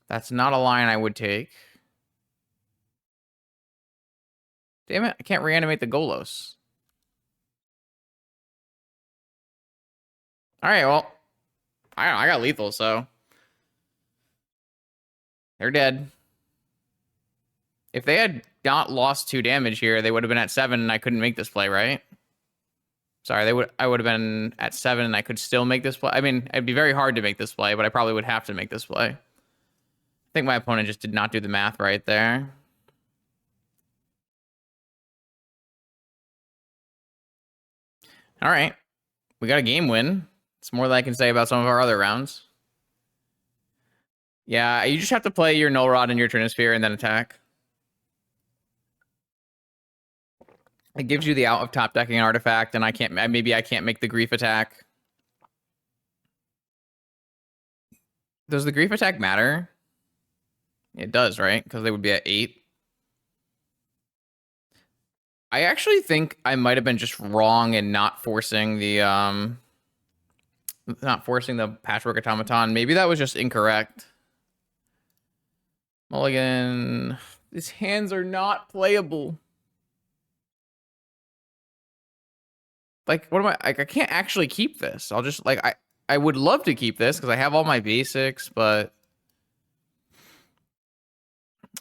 S1: That's not a line I would take. Damn it, I can't reanimate the Golos. Alright, well. I got lethal, so. They're dead. If they had not lost 2 damage here, they would have been at 7 and I couldn't make this play, right? Sorry, I would have been at 7 and I could still make this play. I mean, it'd be very hard to make this play, but I probably would have to make this play. I think my opponent just did not do the math right there. All right. We got a game win. It's more than I can say about some of our other rounds. Yeah, you just have to play your Null Rod and your Trinisphere and then attack. It gives you the out of top decking artifact, and maybe I can't make the Grief attack. Does the Grief attack matter? It does, right? Because they would be at 8. I actually think I might have been just wrong in not forcing the Patchwork Automaton. Maybe that was just incorrect. Mulligan. These hands are not playable. Like, what am I can't actually keep this. I'll just like I would love to keep this because I have all my basics, but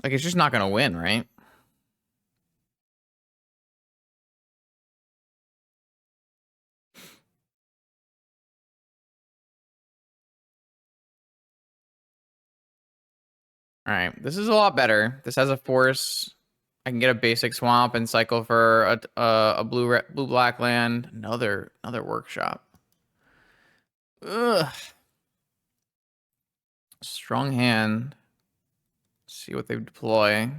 S1: like it's just not gonna win, right? All right, this is a lot better. This has a force. I can get a basic swamp and cycle for a blue black land. Another workshop. Ugh. Strong hand. See what they deploy. It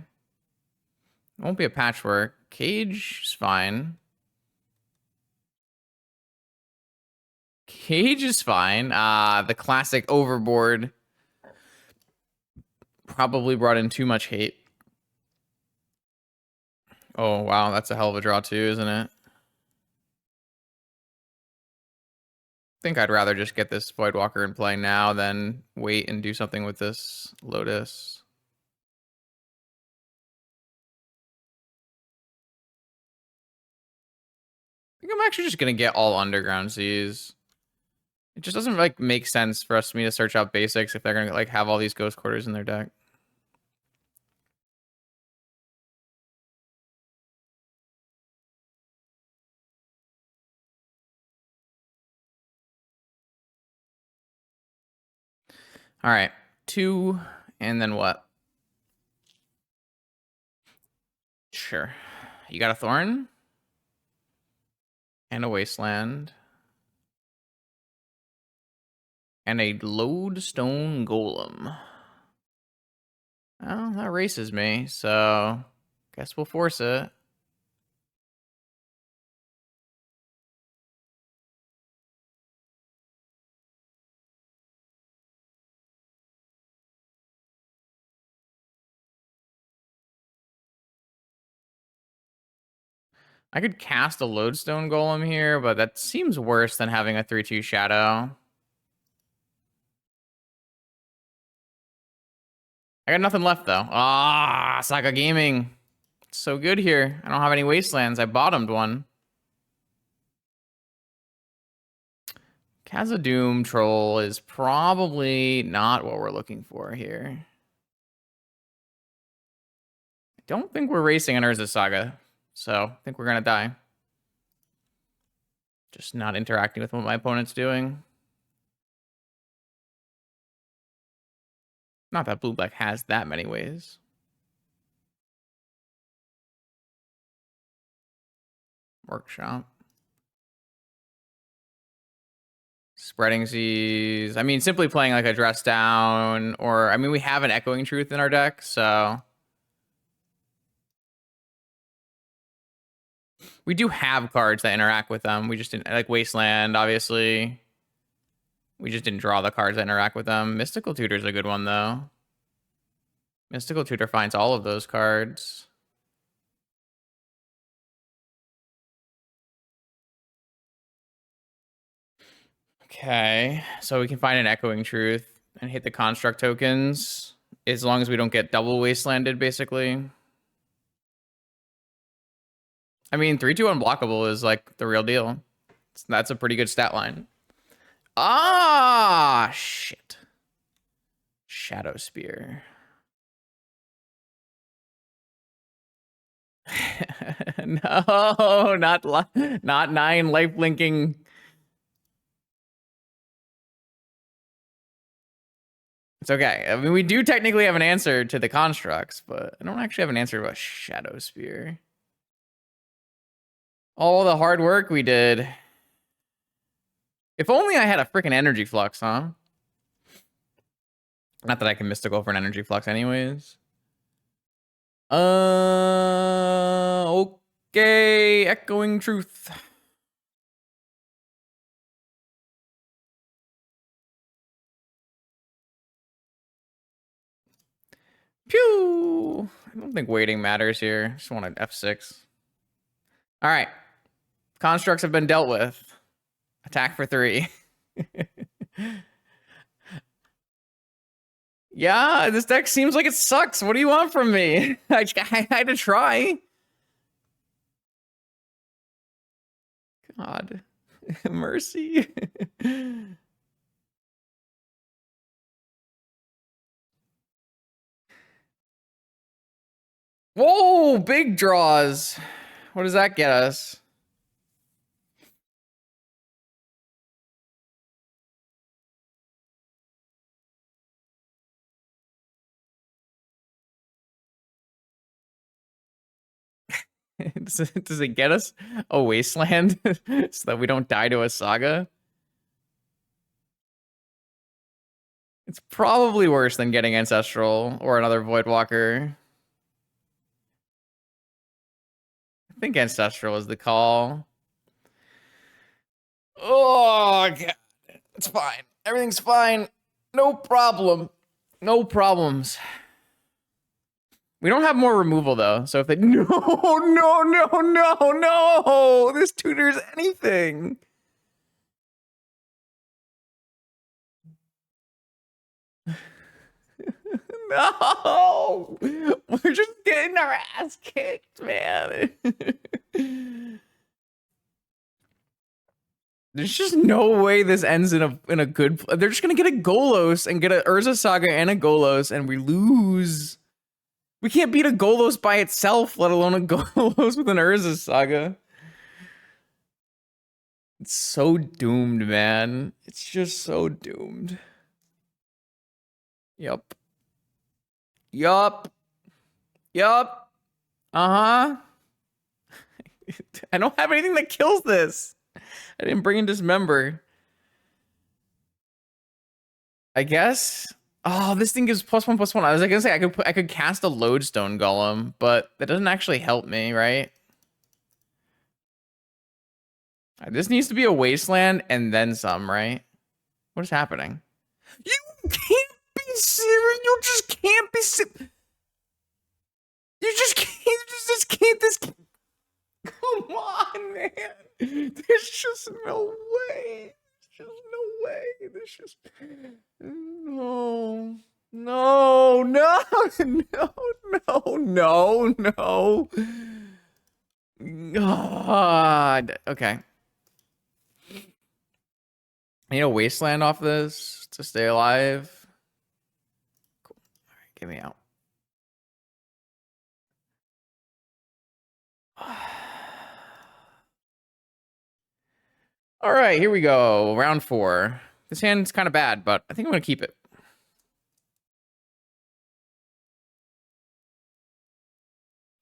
S1: won't be a patchwork. Cage is fine. Cage is fine. The classic overboard probably brought in too much hate. Oh, wow. That's a hell of a draw too, isn't it? think I'd rather just get this Voidwalker in play now than wait and do something with this Lotus. I think I'm actually just gonna get all Underground Seas. It just doesn't like make sense for me to search out basics if they're gonna like have all these Ghost Quarters in their deck. All right, 2, and then what? Sure. You got a Thorn? And a Wasteland. And a Lodestone Golem. Well, that races me, so guess we'll force it. I could cast a Lodestone Golem here, but that seems worse than having a 3/2 Shadow. I got nothing left, though. Ah, Saga Gaming. It's so good here. I don't have any Wastelands. I bottomed one. Khazad-dûm Troll is probably not what we're looking for here. I don't think we're racing an Urza Saga, so I think we're going to die. Just not interacting with what my opponent's doing. Not that blue-black has that many ways. Workshop. Spreading Seas. I mean, simply playing like a Dress Down, or, I mean, we have an Echoing Truth in our deck, so. We do have cards that interact with them. We just didn't, like Wasteland, obviously. We just didn't draw the cards that interact with them. Mystical Tutor's a good one, though. Mystical Tutor finds all of those cards. Okay, so we can find an Echoing Truth and hit the Construct tokens, as long as we don't get double Wastelanded, basically. I mean, 3/2 unblockable is like the real deal. That's a pretty good stat line. Ah, shit. Shadow Spear. No, not 9 life linking. It's okay. I mean, we do technically have an answer to the constructs, but I don't actually have an answer to a Shadow Spear. All the hard work we did. If only I had a freaking Energy Flux, huh? Not that I can Mystical for an Energy Flux anyways. Okay, Echoing Truth. Pew! I don't think waiting matters here. Just want an F6. All right. Constructs have been dealt with. Attack for 3. Yeah, this deck seems like it sucks. What do you want from me? I had to try. God. Mercy. Whoa, big draws. What does that get us? Does it get us a wasteland so that we don't die to a saga? It's probably worse than getting Ancestral or another Voidwalker. I think Ancestral is the call. Oh, God. It's fine. Everything's fine. No problem. No problems. We don't have more removal, though. So if they... No, no, no, no, no! This tutors anything. No! We're just getting our ass kicked, man. There's just no way this ends in a good. They're just gonna get a Golos and get a Urza Saga and a Golos, and we lose. We can't beat a Golos by itself, let alone a Golos with an Urza Saga. It's so doomed, man. It's just so doomed. Yup. Yup. Yup. Uh-huh. I don't have anything that kills this. I didn't bring in Dismember. I guess. Oh, this thing gives +1/+1. I was gonna say I could cast a Lodestone Golem, but that doesn't actually help me, right? This needs to be a Wasteland and then some, right? What is happening? You can't be serious. You just can't be serious. You just can't. You just can't. This. Come on, man. There's just no way. There's just no way. There's just no, no, no, no, no, no. God. Okay. I need a Wasteland off this to stay alive. Cool. All right, get me out. All right, here we go. Round 4. This hand's kind of bad, but I think I'm going to keep it.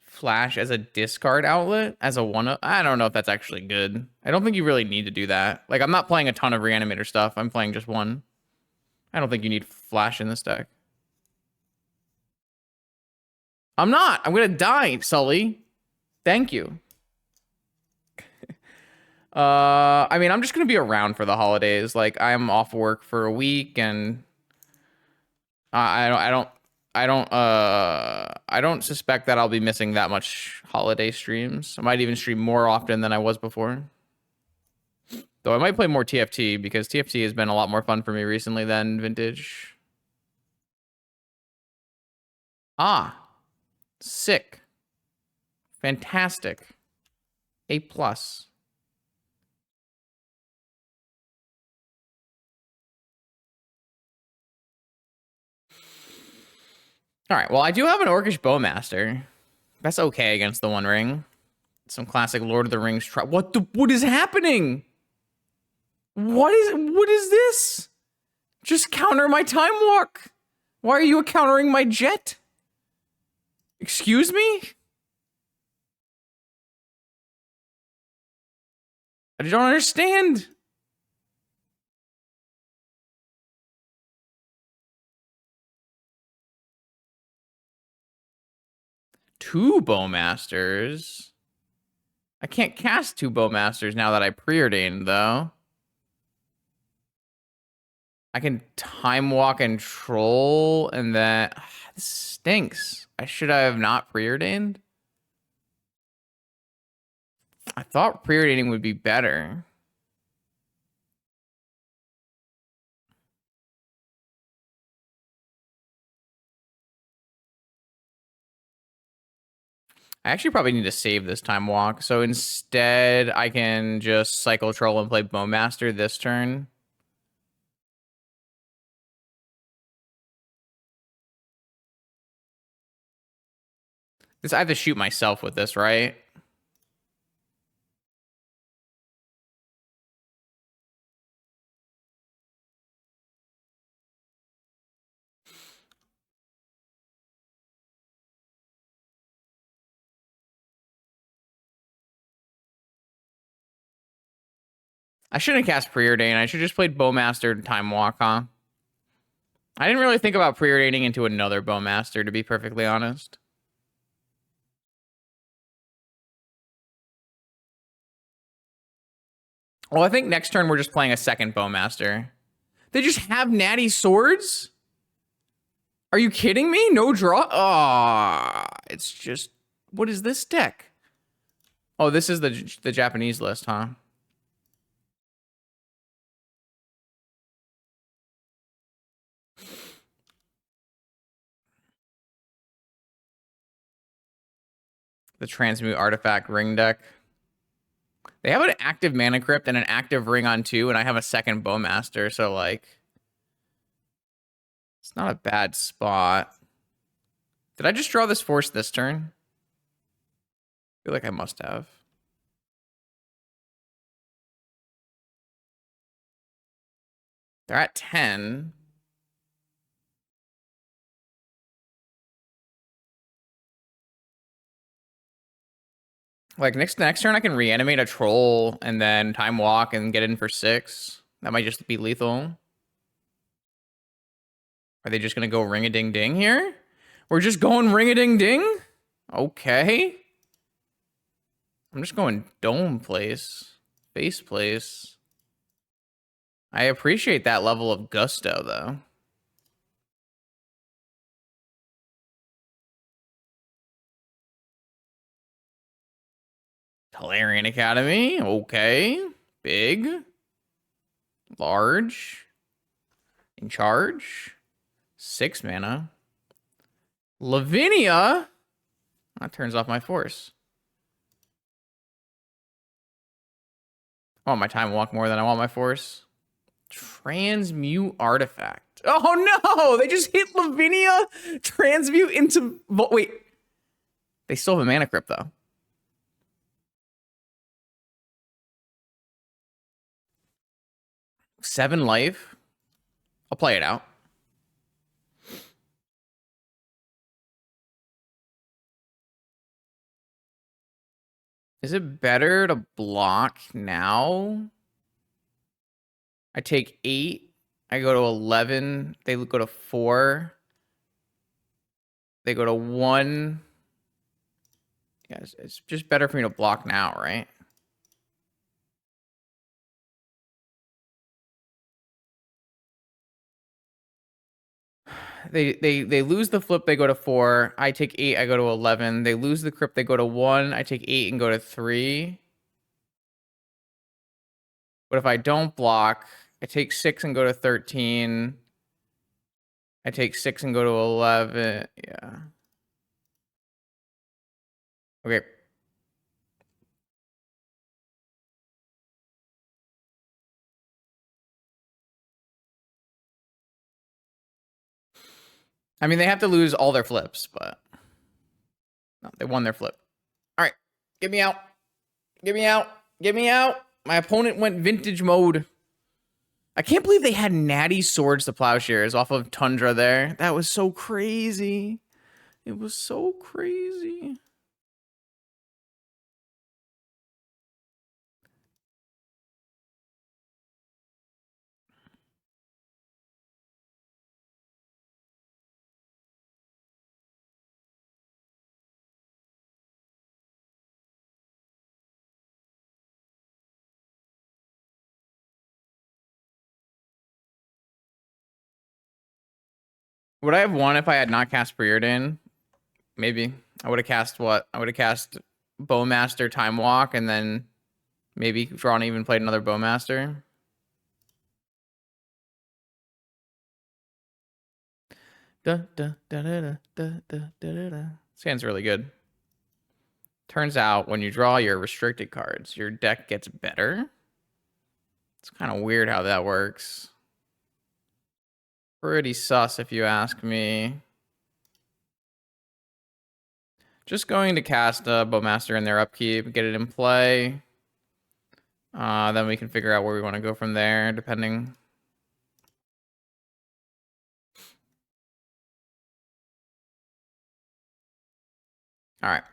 S1: Flash as a discard outlet? As a one? I don't know if that's actually good. I don't think you really need to do that. Like, I'm not playing a ton of Reanimator stuff. I'm playing just one. I don't think you need Flash in this deck. I'm not. I'm going to die, Sully. Thank you. I mean, I'm just gonna be around for the holidays. Like, I'm off work for a week, and I don't suspect that I'll be missing that much holiday streams. I might even stream more often than I was before. Though I might play more TFT because TFT has been a lot more fun for me recently than Vintage. Ah, sick, fantastic, A+. All right, well, I do have an Orcish Bowmaster. That's okay against the One Ring. Some classic Lord of the Rings. What is happening? What is this? Just counter my Time Walk. Why are you countering my Jet? Excuse me? I don't understand. Two Bowmasters? I can't cast two Bowmasters now that I preordained, though. I can Time Walk and Troll, and then... this stinks. I should have not preordained. I thought preordaining would be better. I actually probably need to save this Time Walk. So instead, I can just cycle Troll and play Bowmaster this turn. I have to shoot myself with this, right? I shouldn't have cast Preordain. I should just played Bowmaster and Time Walk, huh? I didn't really think about preordaining into another Bowmaster, to be perfectly honest. Well, I think next turn we're just playing a second Bowmaster. They just have natty swords? Are you kidding me? No draw? Ah, it's just... what is this deck? Oh, this is the Japanese list, huh? The transmute artifact ring deck. They have an active mana crypt and an active ring on 2, and I have a second bowmaster, so like it's not a bad spot. Did I just draw this force this turn? I feel like I must have. They're at 10. Like next turn, I can reanimate a troll and then time walk and get in for 6. That might just be lethal. Are they just gonna go ring a ding ding here? We're just going ring a ding ding. Okay. I'm just going dome place, face place. I appreciate that level of gusto though. Talarian Academy, okay. Big. Large. In charge. 6 mana. Lavinia. That turns off my force. I want my time walk more than I want my force. Transmute artifact. Oh no! They just hit Lavinia. Transmute into... Wait. They still have a mana crypt though. Seven life. I'll play it out. Is it better to block now? I take 8. I go to 11. They go to 4. They go to 1. Yeah, it's just better for me to block now, right? They lose the flip, they go to 4. I take 8, I go to 11. They lose the crypt, they go to 1. I take 8 and go to 3. But if I don't block, I take 6 and go to 13. I take 6 and go to 11. Yeah. Okay. I mean, they have to lose all their flips, but no, they won their flip. All right, get me out. Get me out. Get me out. My opponent went vintage mode. I can't believe they had Natty Swords to Plowshares off of Tundra there. That was so crazy. It was so crazy. Would I have won if I had not cast Preordain? Maybe. I would have cast what? I would have cast Bowmaster Time Walk and then maybe drawn even played another Bowmaster. Da, da, da, da, da, da, da, da, da. This hand's really good. Turns out when you draw your restricted cards, your deck gets better. It's kind of weird how that works. Pretty sus if you ask me. Just going to cast a Bowmaster in their upkeep, get it in play. Then we can figure out where we want to go from there, depending. All right.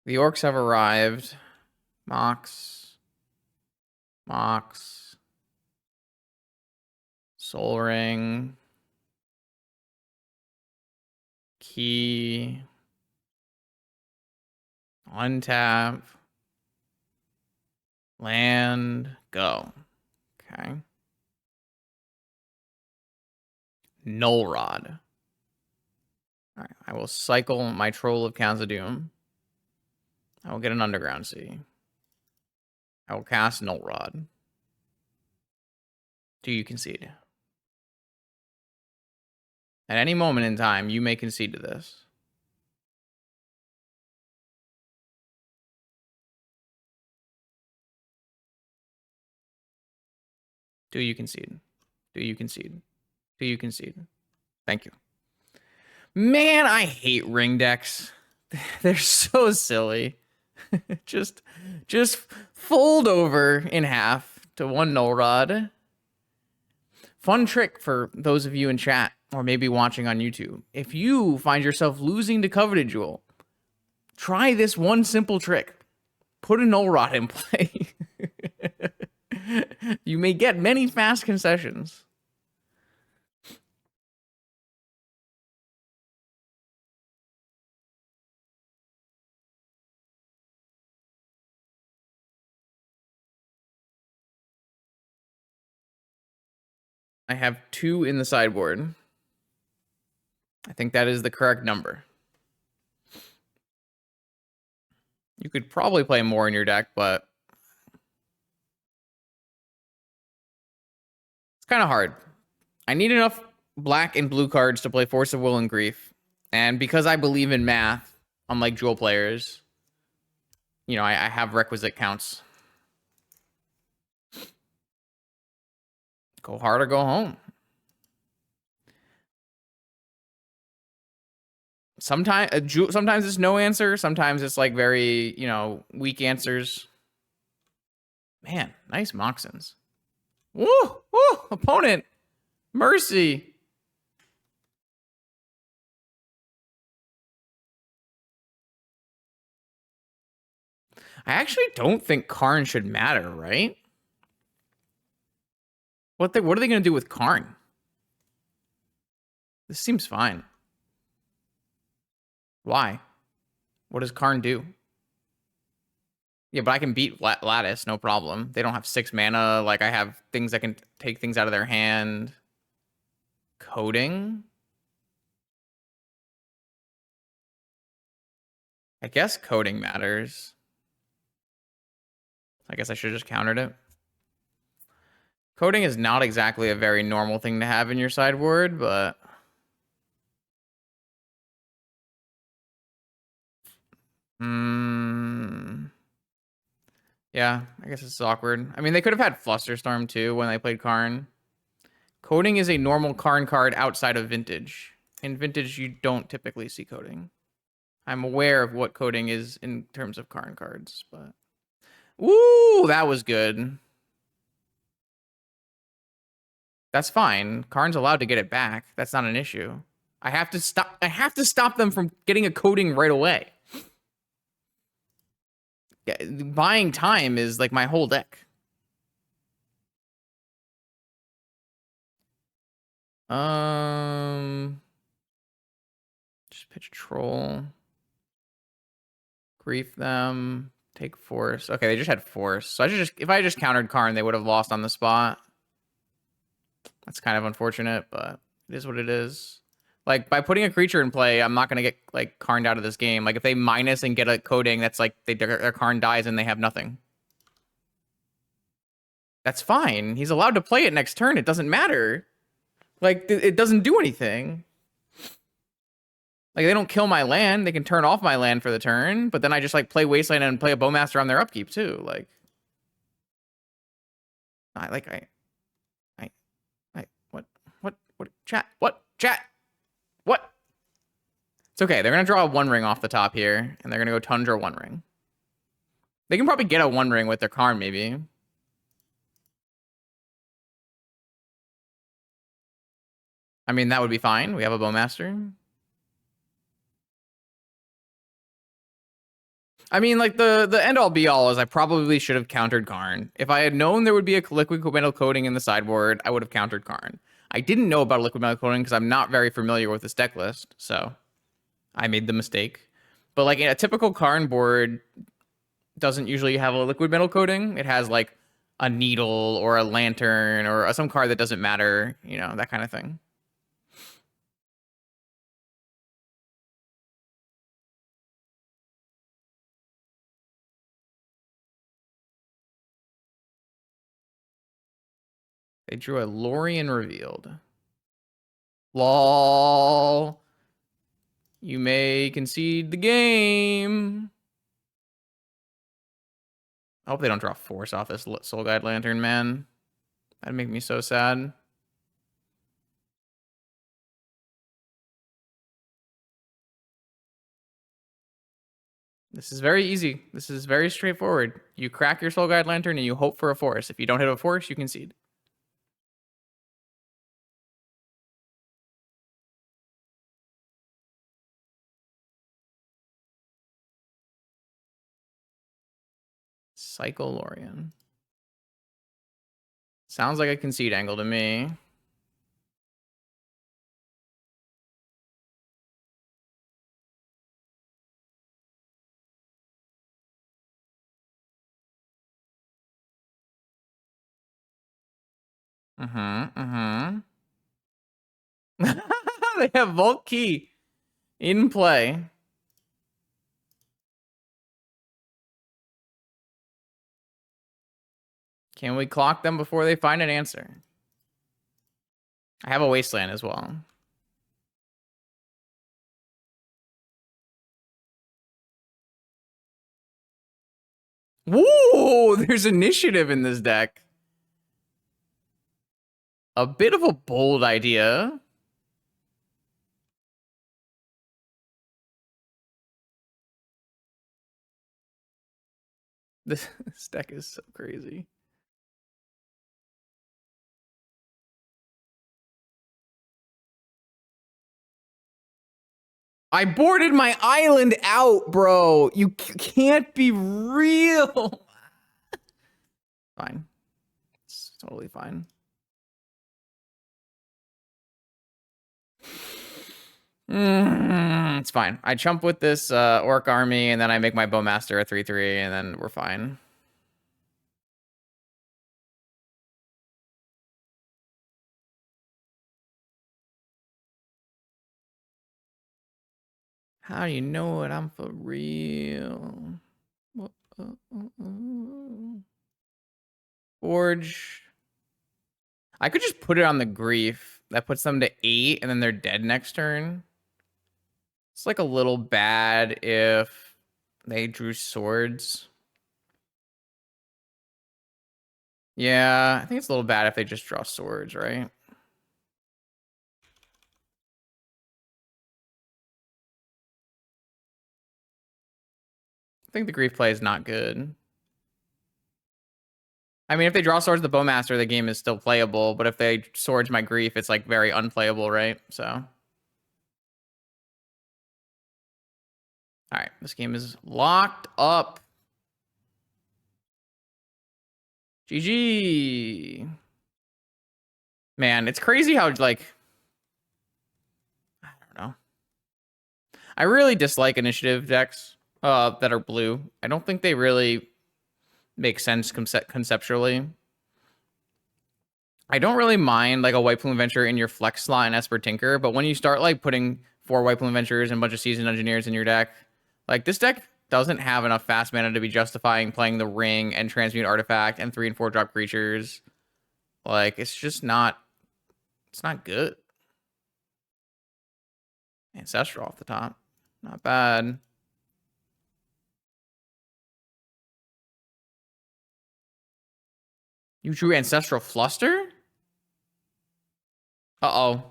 S1: The orcs have arrived. Mox. Soul Ring. Key. Untap. Land. Go. Okay. Null Rod. All right. I will cycle my Troll of Khazad-dûm. I will get an Underground Sea. I will cast Null Rod. Do you concede? At any moment in time, you may concede to this. Do you concede? Do you concede? Do you concede? Thank you. Man, I hate ring decks. They're so silly. just just fold over in half to one null rod. Fun trick for those of you in chat or maybe watching on YouTube. If you find yourself losing to Coveted Jewel, try this one simple trick. Put a null rod in play. You may get many fast concessions. I have 2 in the sideboard. I think that is the correct number. You could probably play more in your deck, but it's kind of hard. I need enough black and blue cards to play Force of Will and Grief. And because I believe in math, unlike Jewel players, you know, I have requisite counts. Go hard or go home. Sometimes it's no answer. Sometimes it's like very, you know, weak answers. Man, nice Moxins. Woo! Woo! Opponent! Mercy! I actually don't think Karn should matter, right? What are they going to do with Karn? This seems fine. Why? What does Karn do? Yeah, but I can beat Lattice, no problem. They don't have 6 mana. Like, I have things that can take things out of their hand. Coding? I guess coding matters. I guess I should have just countered it. Coding is not exactly a very normal thing to have in your sideboard, but... Yeah, I guess it's awkward. I mean, they could have had Flusterstorm too when they played Karn. Coding is a normal Karn card outside of Vintage. In Vintage, you don't typically see coding. I'm aware of what coding is in terms of Karn cards, but... Ooh, that was good. That's fine. Karn's allowed to get it back. That's not an issue. I have to stop them from getting a coding right away. Buying time is like my whole deck. Just pitch Troll. Grief them. Take Force. Okay, they just had Force. So if I just countered Karn, they would have lost on the spot. That's kind of unfortunate, but it is what it is. Like, by putting a creature in play, I'm not going to get, like, Karned out of this game. Like, if they minus and get a coding, that's like, their Karn dies and they have nothing. That's fine. He's allowed to play it next turn. It doesn't matter. Like, it doesn't do anything. Like, they don't kill my land. They can turn off my land for the turn, but then I just, like, play Wasteland and play a Bowmaster on their upkeep, too. Like, what, chat? What? Chat? What? It's okay. They're going to draw a 1 ring off the top here, and they're going to go Tundra 1 ring. They can probably get a 1 ring with their Karn, maybe. I mean, that would be fine. We have a Bowmaster. I mean, like, the end-all be-all is I probably should have countered Karn. If I had known there would be a liquid metal coating in the sideboard, I would have countered Karn. I didn't know about liquid metal coating because I'm not very familiar with this deck list, so I made the mistake. But, like, a typical Karn board doesn't usually have a liquid metal coating. It has, like, a needle or a lantern or some card that doesn't matter, you know, that kind of thing. They drew a Lorien Revealed. LOL. You may concede the game. I hope they don't draw Force off this Soul Guide Lantern, man. That'd make me so sad. This is very easy. This is very straightforward. You crack your Soul Guide Lantern and you hope for a force. If you don't hit a force, you concede. Psycholorian. Sounds like a concede angle to me. They have Vault Key in play. Can we clock them before they find an answer? I have a Wasteland as well. Woo! There's initiative in this deck. A bit of a bold idea. This deck is so crazy. I boarded my island out, bro. You can't be real. Fine. It's totally fine. It's fine. I chump with this orc army, and then I make my bowmaster a 3/3, and then we're fine. How do you know it? I'm for real. Forge. I could just put it on the grief. That puts them to 8, and then they're dead next turn. It's like a little bad if they drew swords. Yeah, I think it's a little bad if they just draw swords, right? I think the grief play is not good. I mean, if they draw swords the bowmaster, the game is still playable, but if they swords my grief, it's like very unplayable, right? So. All right, this game is locked up. GG. Man, it's crazy how, like, I don't know. I really dislike initiative decks that are blue. I don't think they really make sense conceptually. I don't really mind like a White Plume Adventure in your flex slot in Esper Tinker, but when you start like putting 4 White Plume Adventures and a bunch of Seasoned Engineers in your deck, like this deck doesn't have enough fast mana to be justifying playing the Ring and Transmute Artifact and 3 and 4 drop creatures. Like it's just not, it's not good. Ancestral off the top, not bad. You drew Ancestral Fluster? Uh-oh.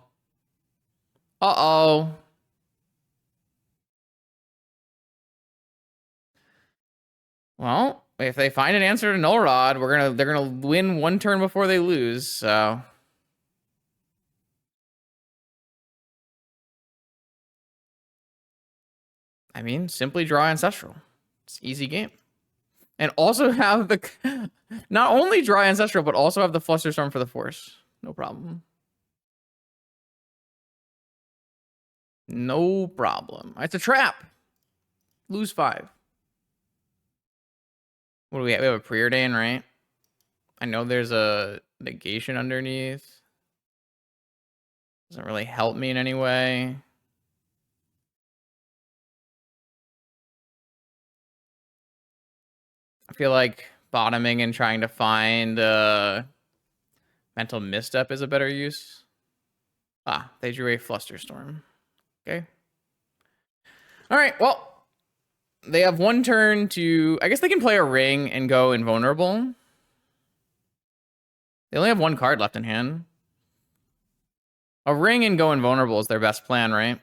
S1: Uh-oh. Well, if they find an answer to Null Rod, they're gonna win 1 turn before they lose, so. I mean, simply draw Ancestral. It's an easy game. And also have the not only draw Ancestral, but also have the Flusterstorm for the Force. No problem. No problem. It's a trap. Lose 5. What do we have? We have a Preordain, right? I know there's a negation underneath. Doesn't really help me in any way. I feel like bottoming and trying to find Mental Misstep is a better use. Ah, they drew a Flusterstorm. Okay. All right, well, they have 1 turn to... I guess they can play a Ring and go invulnerable. They only have one card left in hand. A ring and go invulnerable is their best plan, right?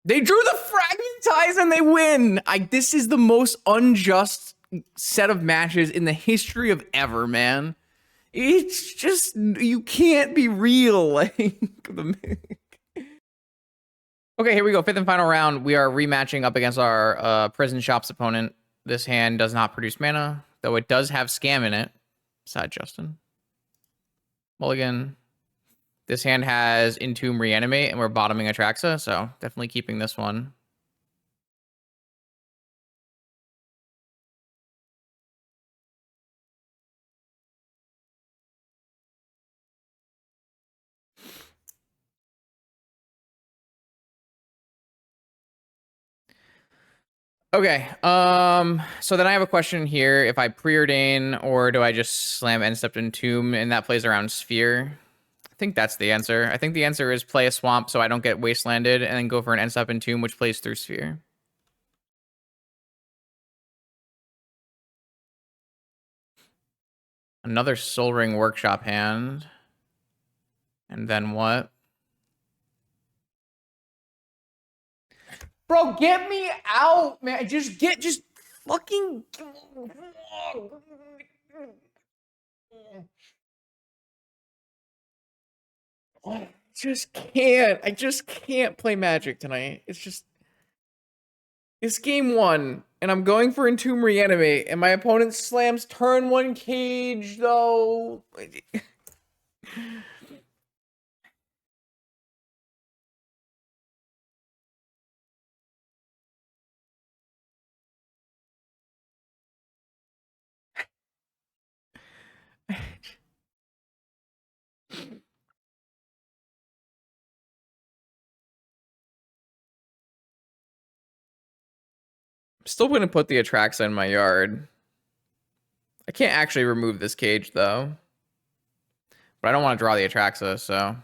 S1: They drew the Fragmentize and they win. This is the most unjust set of matches in the history of ever, man. It's just, you can't be real. Like, okay, here we go. Fifth and final round. We are rematching up against our Prison Shops opponent. This hand does not produce mana, though it does have Scam in it. Sad Justin. Mulligan. This hand has Entomb Reanimate, and we're bottoming Atraxa, so definitely keeping this one. Okay, so then I have a question here. If I preordain, or do I just slam End Step Entomb, and that plays around Sphere? I think that's the answer. I think the answer is play a Swamp so I don't get Wastelanded, and then go for an End Step Entomb, which plays through Sphere. Another Soul Ring Workshop hand. And then what? Bro, get me out, man. Just fucking. I just can't. I just can't play Magic tonight. It's just. It's game one, and I'm going for Entomb Reanimate, and my opponent slams turn one Cage, though. I'm still going to put the Atraxa in my yard. I can't actually remove this Cage, though. But I don't want to draw the Atraxa, so.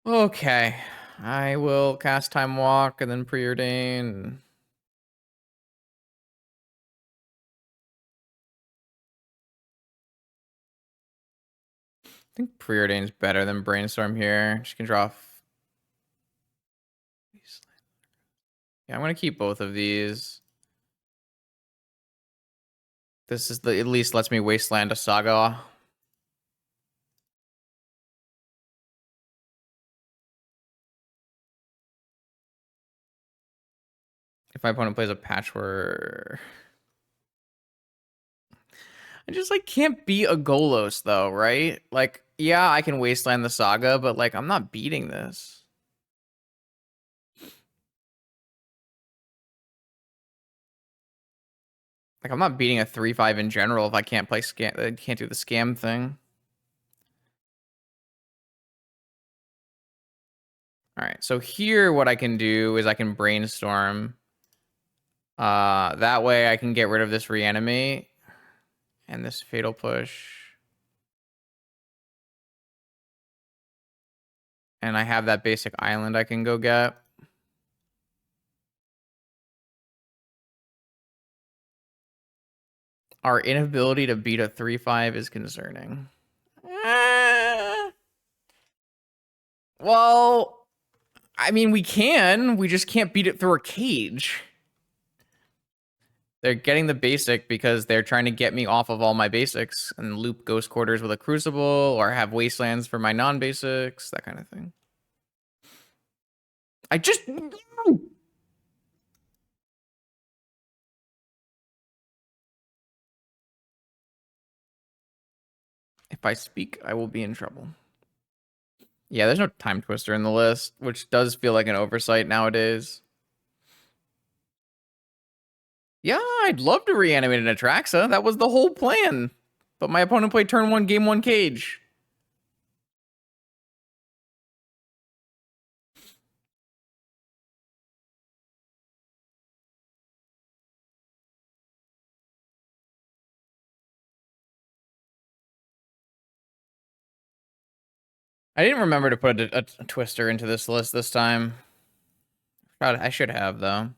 S1: Okay. I will cast Time Walk and then preordain. I think preordain is better than Brainstorm here. Just can draw. Yeah, I'm gonna keep both of these. This is at least lets me wasteland a Saga. If my opponent plays a Patchwork. I just like can't beat a Golos though, right? Like, yeah, I can wasteland the Saga, but like I'm not beating this. Like I'm not beating a 3/5 in general if I can't play scam. Can't do the scam thing. All right, so here what I can do is I can brainstorm. That way I can get rid of this reanimate and this fatal push. And I have that basic island I can go get. Our inability to beat a 3/5 is concerning. Well, I mean, we can. We just can't beat it through a Cage. They're getting the basic because they're trying to get me off of all my basics and loop Ghost Quarters with a Crucible or have Wastelands for my non-basics, that kind of thing. I just... If I speak, I will be in trouble. Yeah, there's no Time Twister in the list, which does feel like an oversight nowadays. Yeah, I'd love to reanimate an Atraxa. That was the whole plan. But my opponent played turn 1, game 1 Cage. I didn't remember to put a Twister into this list this time. I should have, though.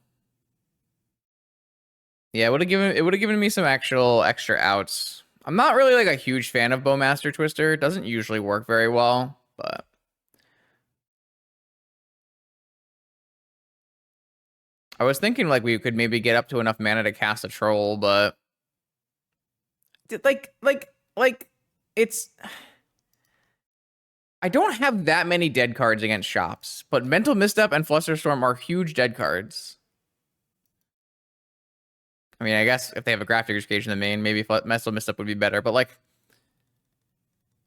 S1: Yeah, it would have given me some actual extra outs. I'm not really like a huge fan of Bowmaster Twister. It doesn't usually work very well, but I was thinking like we could maybe get up to enough mana to cast a troll, but like it's I don't have that many dead cards against shops, but Mental Misstep and Flusterstorm are huge dead cards. I mean, I guess if they have a Grafdigger's Cage in the main, maybe Mental Misstep would be better, but like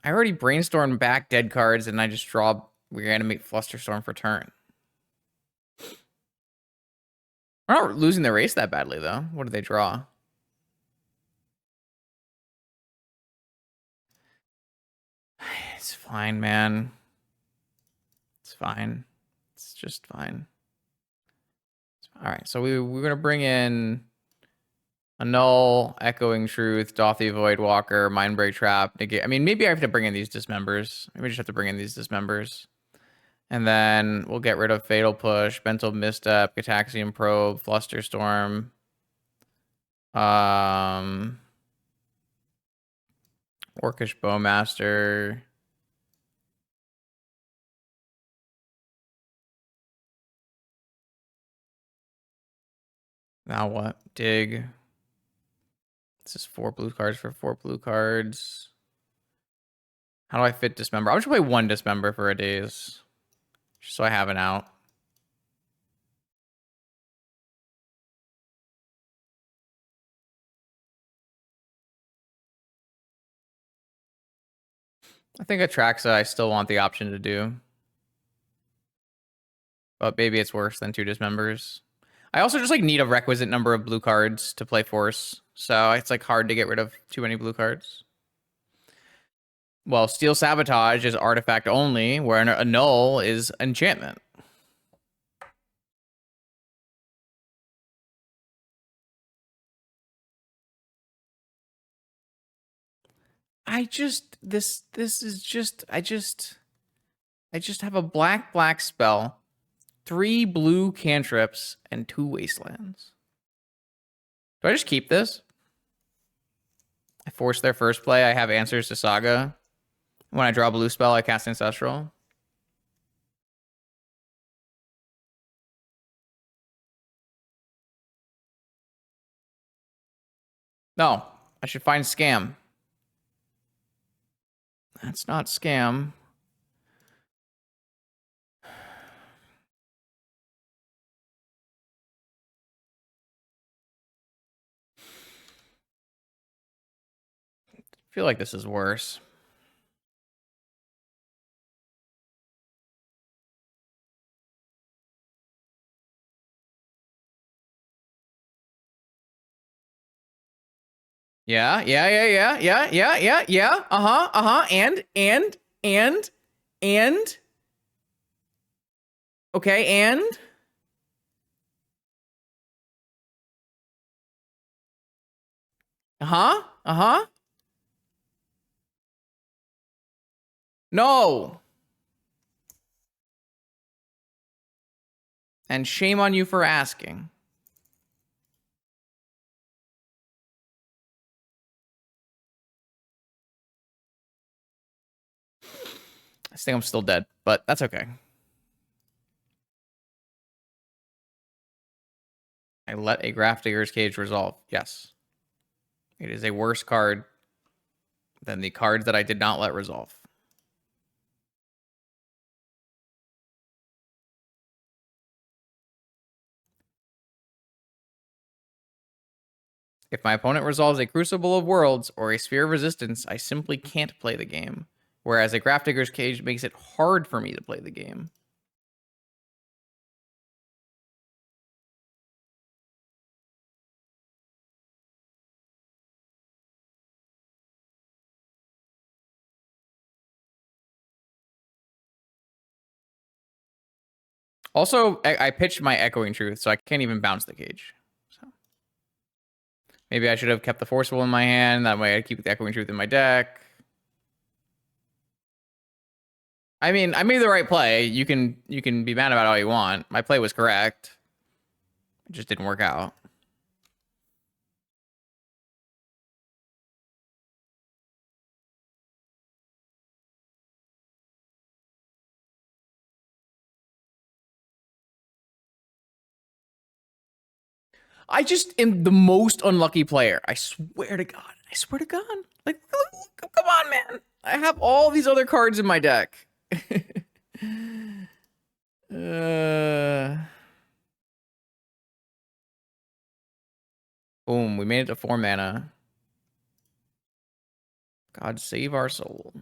S1: I already brainstormed back dead cards and I just draw Reanimate Flusterstorm for turn. We're not losing the race that badly though. What do they draw? It's fine, man. It's fine. It's just fine. All right, so we're gonna bring in Annul, Echoing Truth, Dothy Voidwalker, Mindbreak Trap, Negate. I mean, maybe I have to bring in these Dismembers. Maybe I just have to bring in these Dismembers. And then we'll get rid of Fatal Push, Mental Misstep, Gataxian Probe, Flusterstorm. Orcish Bowmaster. Now what? Dig. This is 4 blue cards for 4 blue cards. How do I fit Dismember? I'm just gonna play 1 Dismember for a daze. Just so I have an out. I think Atraxa I still want the option to do. But maybe it's worse than 2 Dismembers. I also just like need a requisite number of blue cards to play Force. So it's like hard to get rid of too many blue cards. Well, Steel Sabotage is artifact only, where a null is enchantment. I just have a black spell, 3 blue cantrips, and 2 wastelands. Do I just keep this? I force their first play. I have answers to Saga. When I draw a blue spell, I cast Ancestral. No, I should find Scam. That's not Scam. I feel like this is worse. Yeah. And. Okay, and. No. And shame on you for asking. I think I'm still dead, but that's okay. I let a Grafdigger's Cage resolve. Yes. It is a worse card than the cards that I did not let resolve. If my opponent resolves a Crucible of Worlds or a Sphere of Resistance, I simply can't play the game. Whereas a Grafdigger's Cage makes it hard for me to play the game. Also, I pitched my Echoing Truth, so I can't even bounce the cage. So maybe I should have kept the Forcible in my hand. That way I'd keep the Echoing Truth in my deck. I mean, I made the right play. You can be mad about it all you want. My play was correct. It just didn't work out. I just am the most unlucky player. I swear to God. I swear to God. Like, come on, man. I have all these other cards in my deck. Boom. We made it to 4 mana. God save our soul.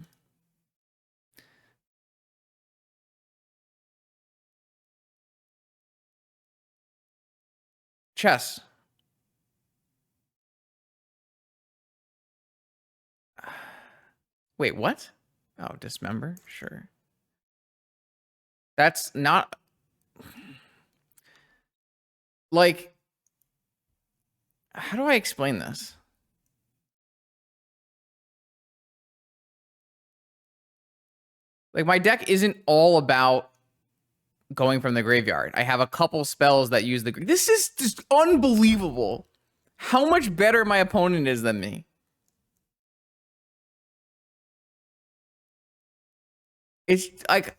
S1: Chess. Wait, what? Oh, dismember? Sure. That's not... Like... How do I explain this? Like, my deck isn't all about going from the graveyard. I have a couple spells that use the... This is just unbelievable. How much better my opponent is than me. It's like...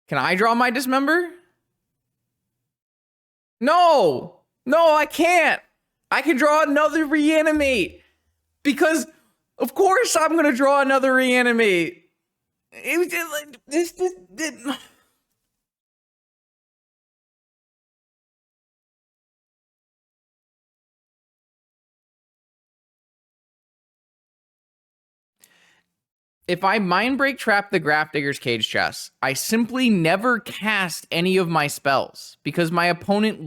S1: Can I draw my dismember? No! No, I can't! I can draw another reanimate! Because, of course, I'm gonna draw another reanimate! It was just like... This... If I Mindbreak Trap the Grafdigger's Cage Chest, I simply never cast any of my spells because my opponent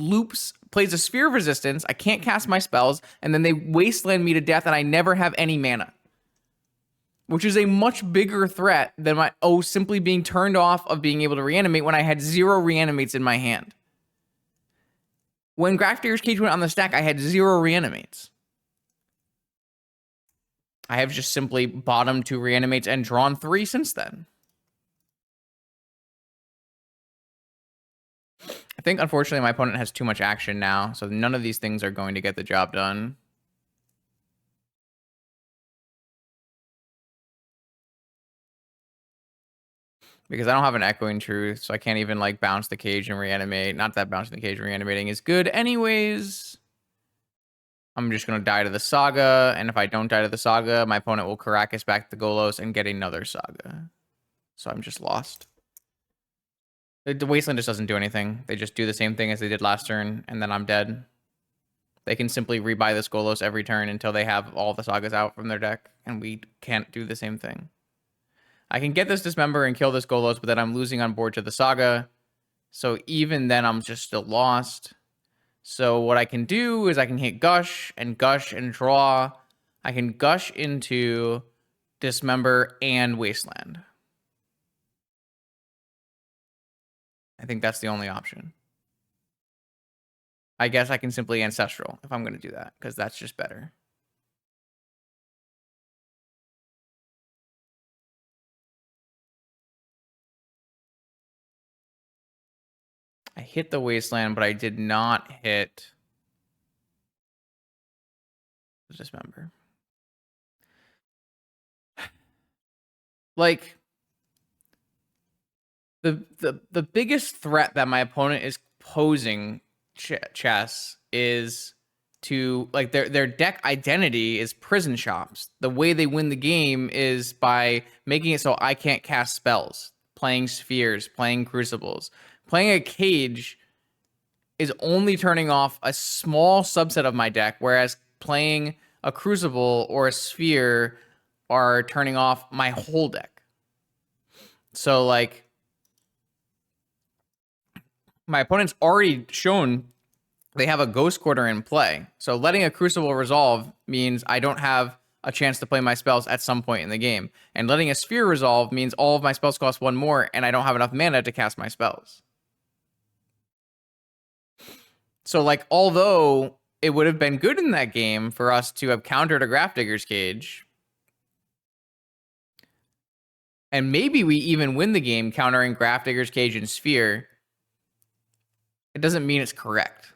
S1: plays a Sphere of Resistance, I can't cast my spells, and then they wasteland me to death and I never have any mana. Which is a much bigger threat than my simply being turned off of being able to reanimate when I had 0 reanimates in my hand. When Grafdigger's Cage went on the stack, I had 0 reanimates. I have just simply bottomed 2 reanimates and drawn 3 since then. I think, unfortunately, my opponent has too much action now, so none of these things are going to get the job done. Because I don't have an Echoing Truth, so I can't even, like, bounce the cage and reanimate. Not that bouncing the cage and reanimating is good anyways. I'm just going to die to the Saga, and if I don't die to the Saga, my opponent will Karakas back to Golos and get another Saga. So I'm just lost. The Wasteland just doesn't do anything. They just do the same thing as they did last turn, and then I'm dead. They can simply rebuy this Golos every turn until they have all the Sagas out from their deck, and we can't do the same thing. I can get this Dismember and kill this Golos, but then I'm losing on board to the Saga. So even then, I'm just still lost. So what I can do is I can hit Gush and draw. I can Gush into Dismember and Wasteland. I think that's the only option. I guess I can simply Ancestral if I'm going to do that, because that's just better. I hit the Wasteland, but I did not hit the Dismember. Like, the biggest threat that my opponent is posing chess is to, like, their deck identity is prison shops. The way they win the game is by making it so I can't cast spells, playing spheres, playing crucibles. Playing a cage is only turning off a small subset of my deck, whereas playing a crucible or a sphere are turning off my whole deck. So, like, my opponent's already shown they have a Ghost Quarter in play. So letting a Crucible resolve means I don't have a chance to play my spells at some point in the game. And letting a Sphere resolve means all of my spells cost 1 more, and I don't have enough mana to cast my spells. So, like, although it would have been good in that game for us to have countered a Grafdigger's Cage, and maybe we even win the game countering Grafdigger's Cage and Sphere, it doesn't mean it's correct.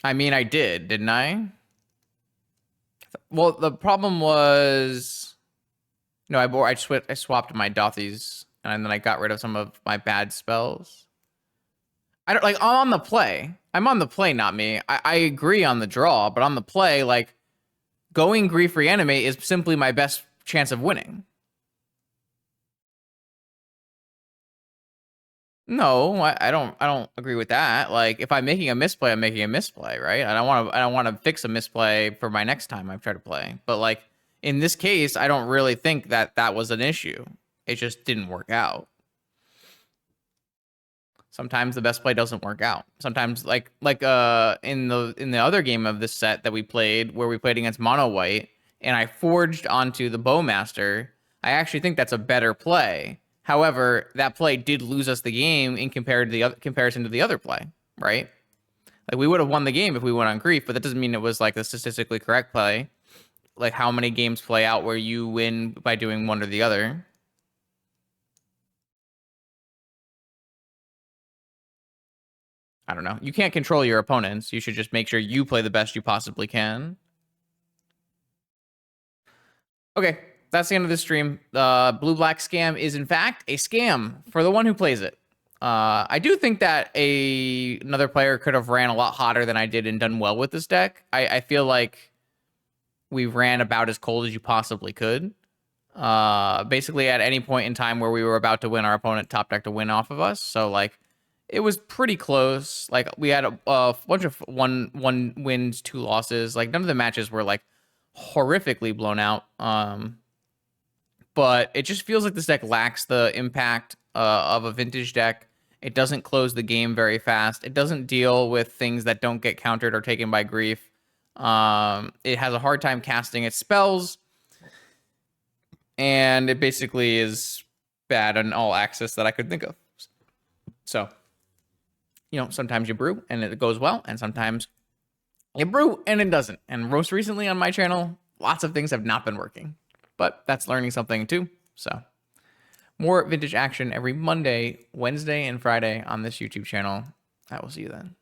S1: I mean, I did, didn't I? Well, the problem was... No, I swapped my Dothies, and then I got rid of some of my bad spells. I don't like. I'm on the play. I'm on the play, not me. I agree on the draw, but on the play, like going Grief Reanimate is simply my best chance of winning. No, I don't. I don't agree with that. Like, if I'm making a misplay, I'm making a misplay, right? I don't want to. I don't want to fix a misplay for my next time I try to play. But like in this case, I don't really think that that was an issue. It just didn't work out. Sometimes the best play doesn't work out. Sometimes like in the other game of this set that we played, where we played against Mono White, and I forged onto the Bowmaster, I actually think that's a better play. However, that play did lose us the game in comparison to the other play, right? Like we would have won the game if we went on Grief, but that doesn't mean it was like the statistically correct play. Like how many games play out where you win by doing one or the other? I don't know. You can't control your opponents. You should just make sure you play the best you possibly can. Okay, that's the end of this stream. The blue-black scam is in fact a scam for the one who plays it. I do think that another player could have ran a lot hotter than I did and done well with this deck. I feel like we ran about as cold as you possibly could. Basically at any point in time where we were about to win, our opponent top deck to win off of us. So like it was pretty close. Like we had a bunch of one wins, 2 losses. Like none of the matches were like horrifically blown out. But it just feels like this deck lacks the impact of a vintage deck. It doesn't close the game very fast. It doesn't deal with things that don't get countered or taken by grief. It has a hard time casting its spells. And it basically is bad on all axis that I could think of. So, you know, sometimes you brew and it goes well, and sometimes you brew and it doesn't. And most recently on my channel, lots of things have not been working. But that's learning something too. So, more vintage action every Monday, Wednesday, and Friday on this YouTube channel. I will see you then.